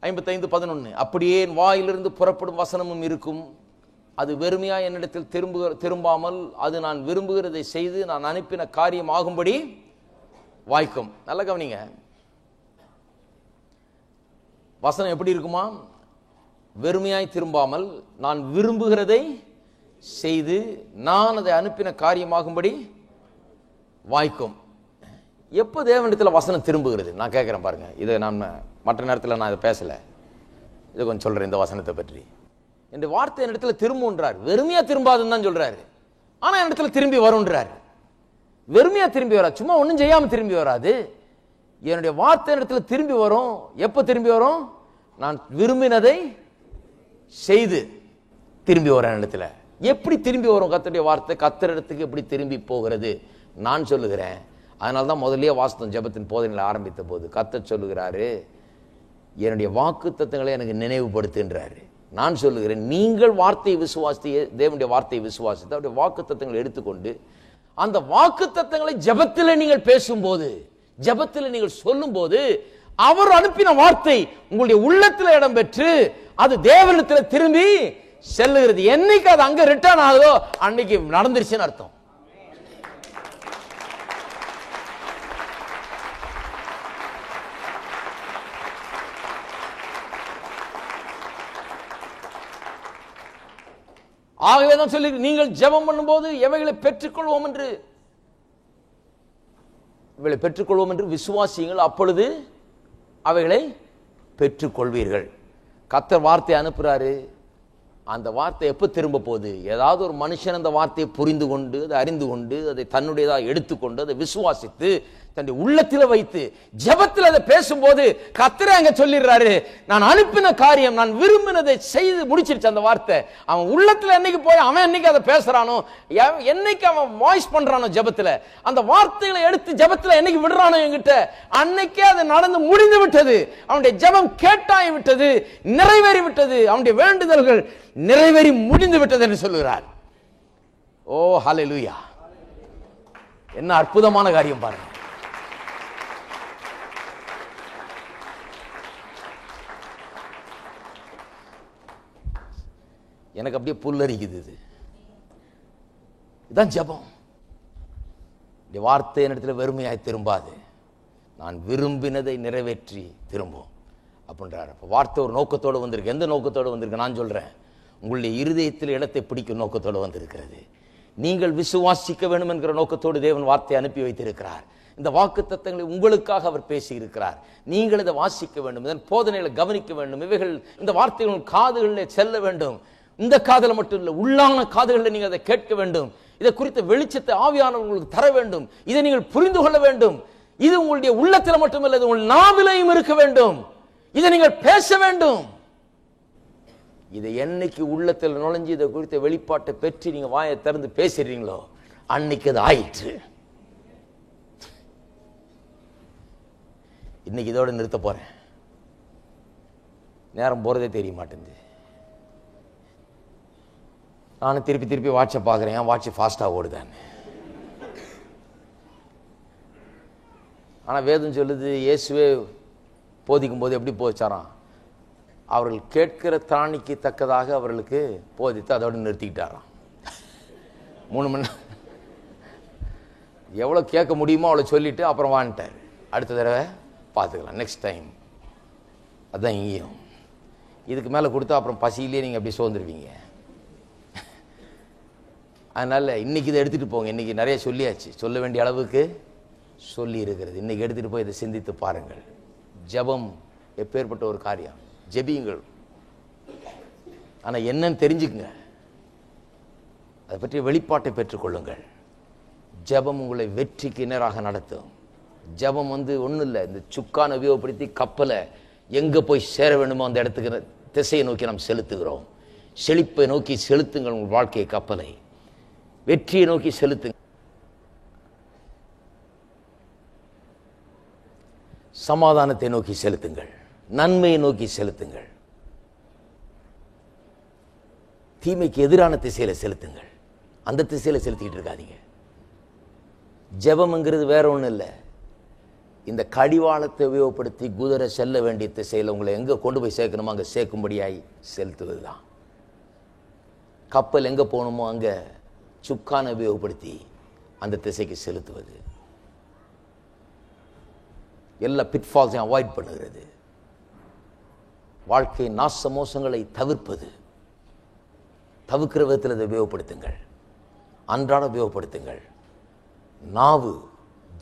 55:11. அப்படியே என் வாயிலிருந்து புறப்படும் வசனமும் இருக்கும், அது வெறுமையா என்னிடத்தில் திரும்பாமல் அது நான் விரும்புகிறதை செய்து நான் அனுப்பின காரியம் ஆகும்படி வாய்க்கும். நல்ல கவனிங்க, வசனம் எப்படி இருக்குமா? வெறுமையாய் திரும்பாமல் நான் விரும்புகிறதை செய்து நான் அதை அனுப்பின காரியமாகும்படி வாய்க்கும். எப்போ தேவனிடத்தில் வசனம் திரும்புகிறது? நான் கேட்கிறேன் பாருங்க. இதை நான் மற்ற நேரத்தில் நான் இதை பேசல, இதை கொஞ்சம் சொல்றேன். இந்த வசனத்தை பற்றி என் வார்த்தை என்னிடத்துல திரும்புன்றார். வெறுமையா திரும்பாதுன்னு தான் சொல்றாரு, ஆனா என்னிடத்துல திரும்பி வரும்ன்றார். வெறுமையா திரும்பி வராது, சும்மா ஒன்றும் செய்யாம திரும்பி வராது. என்னுடைய வார்த்தை இடத்துல திரும்பி வரும். எப்ப திரும்பி வரும்? நான் விரும்பினதை செய்து திரும்பி வர இடத்துல. எப்படி திரும்பி வரும் கர்த்தருடைய வார்த்தை? கர்த்தர் இடத்துக்கு எப்படி திரும்பி போகிறது நான் சொல்லுகிறேன். அதனால தான் முதல்லயே வாஸ்தவம் ஜெபத்தின் போதனைகளை ஆரம்பித்த போது கர்த்தர் சொல்லுகிறாரு, என்னுடைய வாக்கு தத்தங்களை எனக்கு நினைவுபடுத்துன்றாரு. நான் சொல்லுகிறேன், நீங்கள் வார்த்தையை விசுவாசி, தேவனுடைய வார்த்தையை விசுவாசித்து அவருடைய வாக்கு தத்தங்களை எடுத்துக்கொண்டு அந்த வாக்கு தத்தங்களை ஜெபத்தில் நீங்கள் பேசும்போது, ஜெபத்தில் நீங்கள் சொல்லும் போது, அவர் அனுப்பின வார்த்தை உங்களுடைய உள்ளத்தில் இடம் பெற்று அது தேவனிடத்தில் திரும்பி செல்லுகிறது. என்னைக்கு அது அங்க ரிட்டர்ன் ஆகுதோ அன்னைக்கு நடந்துருச்சுன்னு அர்த்தம். ஆகவே தான் சொல்லி, நீங்கள் ஜெபம் பண்ணும்போது எவைகளை பெற்றுக்கொள்வோம் என்று விசுவாசியுங்கள், அப்பொழுது அவைகளை பெற்றுக்கொள்வீர்கள். கர்த்தர் வார்த்தை அனுப்புறாரு, அந்த வார்த்தை எப்ப திரும்ப போகுது? ஏதாவது ஒரு மனுஷன் அந்த வார்த்தையை புரிந்து கொண்டு, அதை அறிந்து கொண்டு, அதை தன்னுடையதாக எடுத்துக்கொண்டு, அதை விசுவாசித்து தன்னுடைய உள்ளத்தில் வைத்து ஜெபத்தில் அதை பேசும்போது கர்த்தரே அங்க சொல்லிடுறாரு, நான் அனுப்பின காரியம், நான் விரும்பினதை செய்து முடிச்சிருச்சு. அந்த வார்த்தை அவன் உள்ளத்துல என்னைக்கு போய் அவன் என்னைக்கு அதை பேசுறானோ, என்னைக்கு அவன் வாய்ஸ் பண்றானோ ஜெபத்துல, அந்த வார்த்தைகளை எடுத்து ஜெபத்துல என்னைக்கு விடுறானோ என்கிட்ட, அன்னைக்கே அது நடந்து முடிந்து விட்டது. அவனுடைய ஜெபம் கேட்டாய் விட்டது, நிறைவேறி விட்டது, அவனுடைய வேண்டுதல்கள் நிறைவேறி முடிந்து விட்டது என்று சொல்லுகிறார். ஓ ஹல்லேலூயா! என்ன அற்புதமான காரியம் பாருங்க. எனக்கு அப்படியே புல்லரிக்குது. இதுதான் ஜெபம். இந்த வார்த்தை என்னிடத்தில் வெறுமையாய் திரும்பாது, நான் விரும்பினதை நிறைவேற்றி திரும்பும் அப்படின்றார். அப்போ வார்த்தை ஒரு நோக்கத்தோடு வந்திருக்கு. எந்த நோக்கத்தோடு வந்திருக்கு? நான் சொல்றேன், உங்களுடைய இருதயத்தில் இடத்தை பிடிக்கும் நோக்கத்தோடு வந்திருக்கிறது. நீங்கள் விசுவாசிக்க வேண்டும் என்கிற நோக்கத்தோடு தேவன் வார்த்தையை அனுப்பி வைத்திருக்கிறார். இந்த வாக்குத்தத்தங்களை உங்களுக்காக அவர் பேசி இருக்கிறார். நீங்கள் இதை வாசிக்க வேண்டும், இதன் போதனைகளை கவனிக்க வேண்டும். இவைகள் இந்த வார்த்தைகள் காதுகளில் செல்ல வேண்டும். இந்த காதல மட்டும் இல்லை, உள்ளான காதுகளில் நீங்கள் அதை கேட்க வேண்டும். இதை குறித்த வெளிச்சத்தை ஆவியானவர் உங்களுக்கு தர வேண்டும். இதை நீங்கள் புரிந்து கொள்ள வேண்டும். இது உங்களுடைய உள்ளத்தில் மட்டுமல்ல, இது உங்கள் நாவிலையும் இருக்க வேண்டும். இதை நீங்கள் பேச வேண்டும். இதை என்னைக்கு உள்ளத்தில் நுழைஞ்சு இதை குறித்த வெளிப்பாட்டை பெற்று நீங்க வாயை திறந்து பேசுறீங்களோ, அன்னைக்கு அது ஆயிற்று. இன்னைக்கு இதோட நிறுத்த போறேன். நேரம் போறதே தெரிய மாட்டேங்குது. நானும் திருப்பி திருப்பி வாட்சை பார்க்குறேன், வாட்ச் ஃபாஸ்ட்டாக ஓடுதான்னு. ஆனால் வேதம் சொல்லுது, இயேசுவே போதிக்கும் போது எப்படி போதிச்சாராம்? அவர்கள் கேட்கிற திராணிக்கு தக்கதாக அவர்களுக்கு போதித்து அதோடு நிறுத்திக்கிட்டாராம். 3 மணி நேரம் எவ்வளோ கேட்க முடியுமோ அவ்வளோ சொல்லிட்டு அப்புறம் வாங்கிட்டார். அடுத்த தடவை பார்த்துக்கலாம், நெக்ஸ்ட் டைம். அதுதான் இங்கேயும். இதுக்கு மேலே கொடுத்தா அப்புறம் பசியிலே நீங்கள் அப்படி சோர்ந்துருவீங்க. அதனால் இன்றைக்கி இதை எடுத்துகிட்டு போங்க. இன்றைக்கி நிறைய சொல்லியாச்சு, சொல்ல வேண்டிய அளவுக்கு சொல்லி இருக்கிறது. இன்றைக்கி எடுத்துகிட்டு போய் இதை சிந்தித்து பாருங்கள். ஜெபம் எப்பேற்பட்ட ஒரு காரியம். ஜெபியுங்கள், ஆனால் என்னன்னு தெரிஞ்சுக்குங்க. அதை பற்றிய வெளிப்பாட்டை பெற்றுக்கொள்ளுங்கள். ஜெபம் உங்களை வெற்றிக்கு நேராக நடத்தும். ஜெபம் ஒன்றும் இல்லை, இந்த சுக்கான உபயோகப்படுத்தி கப்பலை எங்கே போய் சேர வேண்டுமோ அந்த இடத்துக்கு திசையை நோக்கி நாம் செலுத்துகிறோம். செழிப்பை நோக்கி செலுத்துங்கள். உங்கள் வாழ்க்கையை, கப்பலை வெற்றியை நோக்கி செலுத்துங்கள். சமாதானத்தை நோக்கி செலுத்துங்கள். நன்மையை நோக்கி செலுத்துங்கள். தீமைக்கு எதிரான திசையில செலுத்துங்கள். அந்த திசையில செலுத்திக்கிட்டு இருக்காதீங்க. ஜெபம்ங்கிறது வேற ஒன்றும் இல்லை, இந்த கடிவாளத்தை உபயோகப்படுத்தி குதிரை செல்ல வேண்டிய திசையில் உங்களை எங்கே கொண்டு போய் சேர்க்கணுமோ அங்கே சேர்க்கும்படியாய் செலுத்துவது தான். கப்பல் எங்கே போகணுமோ அங்கே சுக்கான உபயோகப்படுத்தி அந்த திசைக்கு செலுத்துவது. எல்லா பிட்ஃபால்ஸையும் அவாய்ட் பண்ணுகிறது. வாழ்க்கை நாச மோசங்களை தவிர்ப்பது. தவிர்க்கிற விதத்தில் அதை உபயோகப்படுத்துங்கள். அன்றாட உபயோகப்படுத்துங்கள். நாவு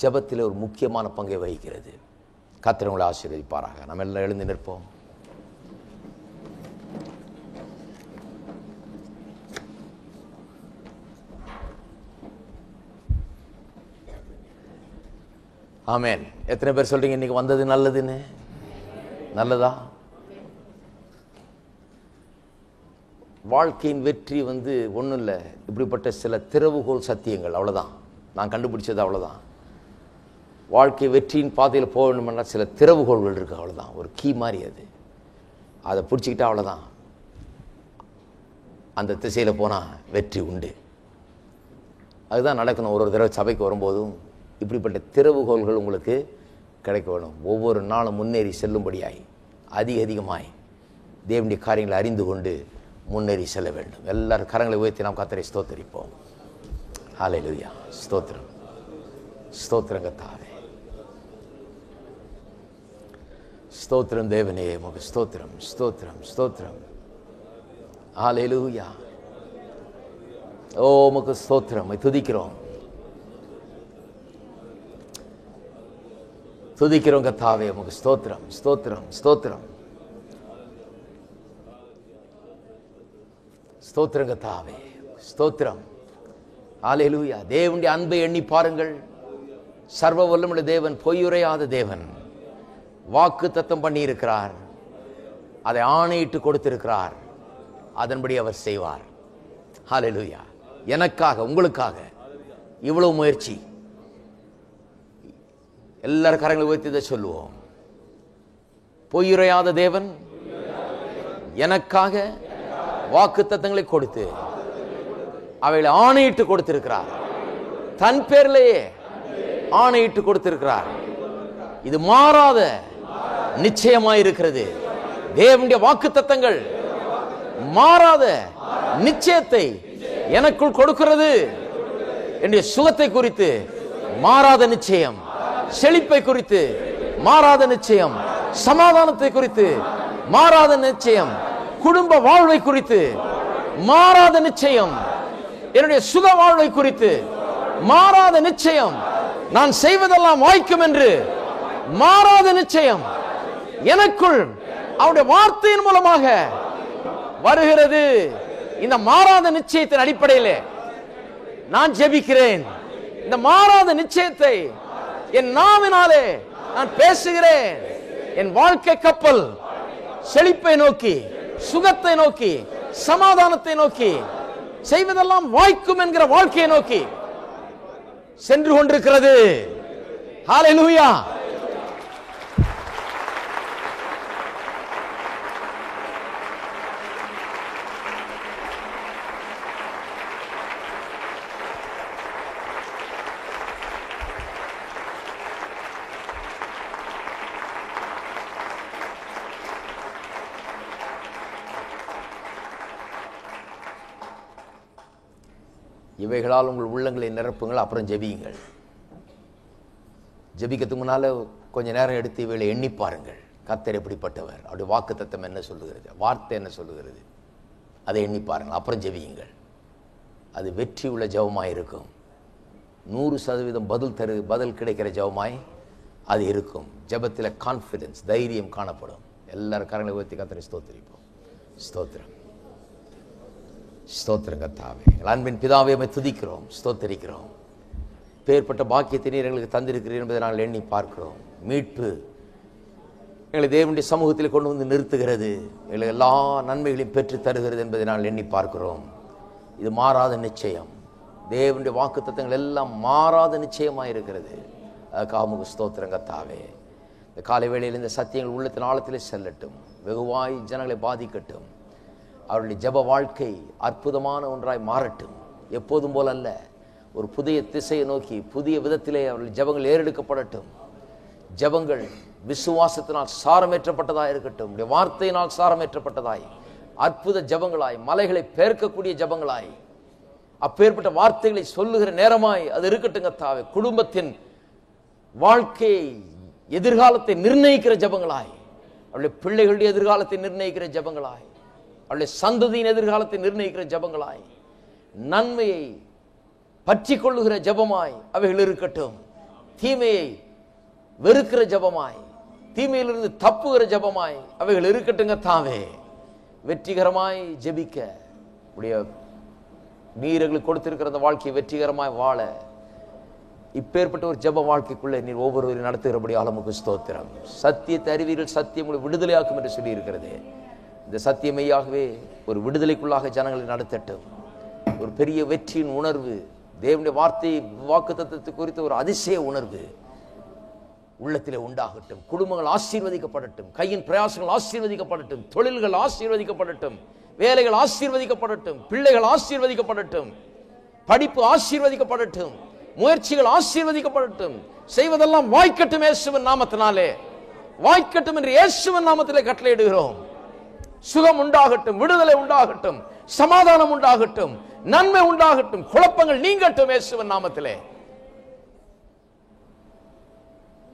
ஜெபத்தில் ஒரு முக்கியமான பங்கை வகிக்கிறது. கர்த்தர் உங்களை ஆசீர்வதிப்பாராக. நம்ம எல்லாம் எழுந்து நிற்போம். ஆமென். எத்தனை பேர் சொல்றீங்க இன்னைக்கு வந்தது நல்லதுன்னு? நல்லதா? வாழ்க்கையின் வெற்றி ஒன்றும் இல்லை, இப்படிப்பட்ட சில திறவுகோல் சத்தியங்கள், அவ்வளோதான். நான் கண்டுபிடிச்சது அவ்வளோதான். வாழ்க்கை வெற்றியின் பாதையில் போக வேண்டுமென்னா சில திறவுகோள்கள் இருக்குது, அவ்வளோதான். ஒரு கீ மாதிரி அது. அதை பிடிச்சிக்கிட்டா அவ்வளோதான், அந்த திசையில் போனால் வெற்றி உண்டு. அதுதான் நடக்கணும். ஒரு தடவை சபைக்கு வரும்போதும் இப்படிப்பட்ட திறவுகோள்கள் உங்களுக்கு கிடைக்க வேணும். ஒவ்வொரு நாளும் முன்னேறி செல்லும்படியாய் அதிகமாய் தேவனுடைய காரியங்களை அறிந்து கொண்டு முன்னேறி செல்ல வேண்டும். எல்லாரும் கரங்களை உயர்த்தி நாம் கர்த்தரை ஸ்தோத்தரிப்போம். ஹல்லேலூயா. ஸ்தோத்திரம், ஸ்தோத்திரம் கர்த்தாவே, ஸ்தோத்திரம் தேவனே, உமக்கு ஸ்தோத்திரம், ஸ்தோத்திரம், ஸ்தோத்திரம். ஹல்லேலூயா. ஓ உமக்கு ஸ்தோத்திரம். துதிக்கிறோம், துதிக்கிறோம் கர்த்தாவே, உமக்கு ஸ்தோத்திரம், ஸ்தோத்திரம், ஸ்தோத்திரம், ஸ்தோத்திரம் கர்த்தாவே, ஸ்தோத்திரம். ஹல்லேலூயா. தேவனுடைய அன்பை எண்ணி பாருங்கள். சர்வ வல்லமையுள்ள தேவன், பொய்யுரையாத தேவன், வாக்கு தத்தம் பண்ணி இருக்கிறார், அதை ஆணையிட்டு கொடுத்திருக்கிறார், அதன்படி அவர் செய்வார். ஹல்லேலூயா. எனக்காக, உங்களுக்காக இவ்வளவு முயற்சி. எல்லாரும் கரங்களை உயர்த்தி இதை சொல்லுவோம். பொய்யுரையாத தேவன் எனக்காக வாக்கு தத்தங்களை கொடுத்து அவைகளை ஆணையிட்டு கொடுத்திருக்கிறார். தன் பேரிலேயே ஆணையிட்டு கொடுத்திருக்கிறார். இது மாறாத நிச்சயமாயிருக்கிறது. தேவனுடைய வாக்கு தத்தங்கள் மாறாத நிச்சயத்தை எனக்குள் கொடுக்கிறது. என்னுடைய சுகத்தை குறித்து மாறாத நிச்சயம், செழிப்பை குறித்து மாறாத நிச்சயம், சமாதானத்தை குறித்து மாறாத நிச்சயம், குடும்ப வாழ்வை குறித்து மாறாத நிச்சயம், என்னுடைய சுக வாழ்வை குறித்து மாறாத நிச்சயம், நான் செய்வதெல்லாம் வாய்க்கும் என்று மாறாத நிச்சயம் எனக்குள் அவருடைய வார்த்தையின் மூலமாக வருகிறது. இந்த மாறாத நிச்சயத்தின் அடிப்படையில் நான் ஜெபிக்கிறேன். இந்த மாறாத நிச்சயத்தை என் நாவினாலே நான் பேசுகிறேன். என் வாழ்க்கை கப்பல் செழிப்பை நோக்கி, சுகத்தை நோக்கி, சமாதானத்தை நோக்கி, செய்வதெல்லாம் வாய்க்கும் என்கிற வாழ்க்கையை நோக்கி சென்று கொண்டிருக்கிறது. ஹல்லேலூயா. இவைகளால் உங்கள் உள்ளங்களை நிரப்புங்கள். அப்புறம் ஜெபியுங்கள். ஜெபிக்கிறதுக்கு முன்னால கொஞ்ச நேரம் எடுத்து இவைகளை எண்ணி பாருங்கள். கர்த்தர் எப்படிப்பட்டவர், அவருடைய வாக்கு தத்தம் என்ன சொல்லுகிறது, வார்த்தை என்ன சொல்லுகிறது, அதை எண்ணி பாருங்கள். அப்புறம் ஜெபியுங்கள். அது வெற்றி உள்ள ஜெபமாய் இருக்கும். 100% பதில் கிடைக்கிற ஜெபமாய் அது இருக்கும். ஜெபத்தில் கான்ஃபிடன்ஸ், தைரியம் காணப்படும். எல்லாரும் கரங்களை உயர்த்தி கர்த்தரை ஸ்தோத்திரிப்போம். ஸ்தோத்திரம், ஸ்தோத்திரம் கர்த்தாவே. அன்பின் பிதாவே, உம்மை துதிக்கிறோம், ஸ்தோத்திரிக்கிறோம். பேர்பட்ட பாக்கியத்தை நீர் எங்களுக்கு தந்திருக்கிறீர் என்பதை நாங்கள் எண்ணி பார்க்கிறோம். மீட்பு எங்களை தேவனுடைய சமூகத்தில் கொண்டு வந்து நிறுத்துகிறது, எங்களுக்கு எல்லா நன்மைகளையும் பெற்று தருகிறது என்பதை நாங்கள் எண்ணி பார்க்கிறோம். இது மாறாத நிச்சயம். தேவனுடைய வாக்கு தத்தங்கள் எல்லாம் மாறாத நிச்சயமாக இருக்கிறது. அதுக்காக உமக்கு ஸ்தோத்திரம் கர்த்தாவே. இந்த காலை வேளையில் இந்த சத்தியங்கள் உள்ளத்தின் ஆழத்திலே செல்லட்டும், வெகுவாய் ஜனங்களை பாதிக்கட்டும். அவருடைய ஜெப வாழ்க்கை அற்புதமான ஒன்றாய் மாறட்டும். எப்போதும் போல அல்ல, ஒரு புதிய திசையை நோக்கி புதிய விதத்திலே அவருடைய ஜெபங்கள் ஏறெடுக்கப்படட்டும். ஜெபங்கள் விசுவாசத்தினால் சாரமேற்றப்பட்டதாய் இருக்கட்டும், வார்த்தையினால் சாரமேற்றப்பட்டதாய், அற்புத ஜெபங்களாய், மலைகளை பெயர்க்கக்கூடிய ஜெபங்களாய், அப்பேற்பட்ட வார்த்தைகளை சொல்லுகிற நேரமாய் அது இருக்கட்டும் கர்த்தாவே. குடும்பத்தின் வாழ்க்கையை, எதிர்காலத்தை நிர்ணயிக்கிற ஜெபங்களாய், அவருடைய பிள்ளைகளுடைய எதிர்காலத்தை நிர்ணயிக்கிற ஜெபங்களாய், அவருடைய சந்ததியின் எதிர்காலத்தை நிர்ணயிக்கிற ஜெபங்களாய், நன்மையை பற்றி கொள்ளுகிற ஜெபமாய் அவைகள் இருக்கட்டும். தீமையை வெறுக்கிற ஜெபமாய், தீமையிலிருந்து தப்புகிற ஜெபமாய் அவைகள் இருக்கட்டுங்க தாவே. வெற்றிகரமாய் ஜெபிக்க உடைய நீர்களுக்கு கொடுத்திருக்கிற அந்த வாழ்க்கையை வெற்றிகரமாய் வாழ இப்பேற்பட்ட ஒரு ஜெப வாழ்க்கைக்குள்ளே நீர் ஒவ்வொருவரையும் நடத்துகிறபடி ஆலமுக்கு ஸ்தோத்திரம். சத்தியத்தை அறிவீர்கள், சத்தியம் உங்களை விடுதலையாக்கும் என்று சொல்லி இருக்கிறது. இந்த சத்தியமையாகவே ஒரு விடுதலைக்குள்ளாக ஜனங்களை நடத்தட்டும். ஒரு பெரிய வெற்றியின் உணர்வு, தேவனுடைய வார்த்தை வாக்கு தத்தத்தை குறித்த ஒரு அதிசய உணர்வு உள்ளத்திலே உண்டாகட்டும். குடும்பங்கள் ஆசீர்வதிக்கப்படட்டும், கையின் பிரயாசங்கள் ஆசீர்வதிக்கப்படட்டும், தொழில்கள் ஆசீர்வதிக்கப்படட்டும், வேலைகள் ஆசீர்வதிக்கப்படட்டும், பிள்ளைகள் ஆசீர்வதிக்கப்படட்டும், படிப்பு ஆசீர்வதிக்கப்படட்டும், முயற்சிகள் ஆசீர்வதிக்கப்படட்டும். செய்வதெல்லாம் வாய்க்கட்டும் இயேசுவின் நாமத்தினாலே, வாய்க்கட்டும் என்று இயேசுவின் நாமத்திலே கட்டளையிடுகிறோம். சுகம் உண்டாகட்டும், விடுதலை உண்டாகட்டும், சமாதானம் உண்டாகட்டும், நன்மை உண்டாகட்டும், குழப்பங்கள் நீங்கட்டும் இயேசுவின் நாமத்திலே.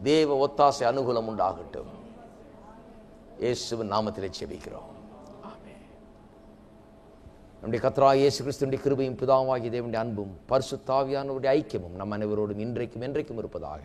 தேவ ஒத்தாசை அனுகூலம் உண்டாகட்டும் இயேசுவின் நாமத்திலே ஜெபிக்கிறோம். ஆமென். நம்முடைய கர்த்தராகிய இயேசு கிறிஸ்துவின் கிருபையும் பிதாவாகிய தேவனுடைய அன்பும் பரிசுத்த ஆவியானவருடைய ஐக்கியமும் நம் அனைவரோடும் இன்றைக்கும் என்றைக்கும் இருப்பதாக.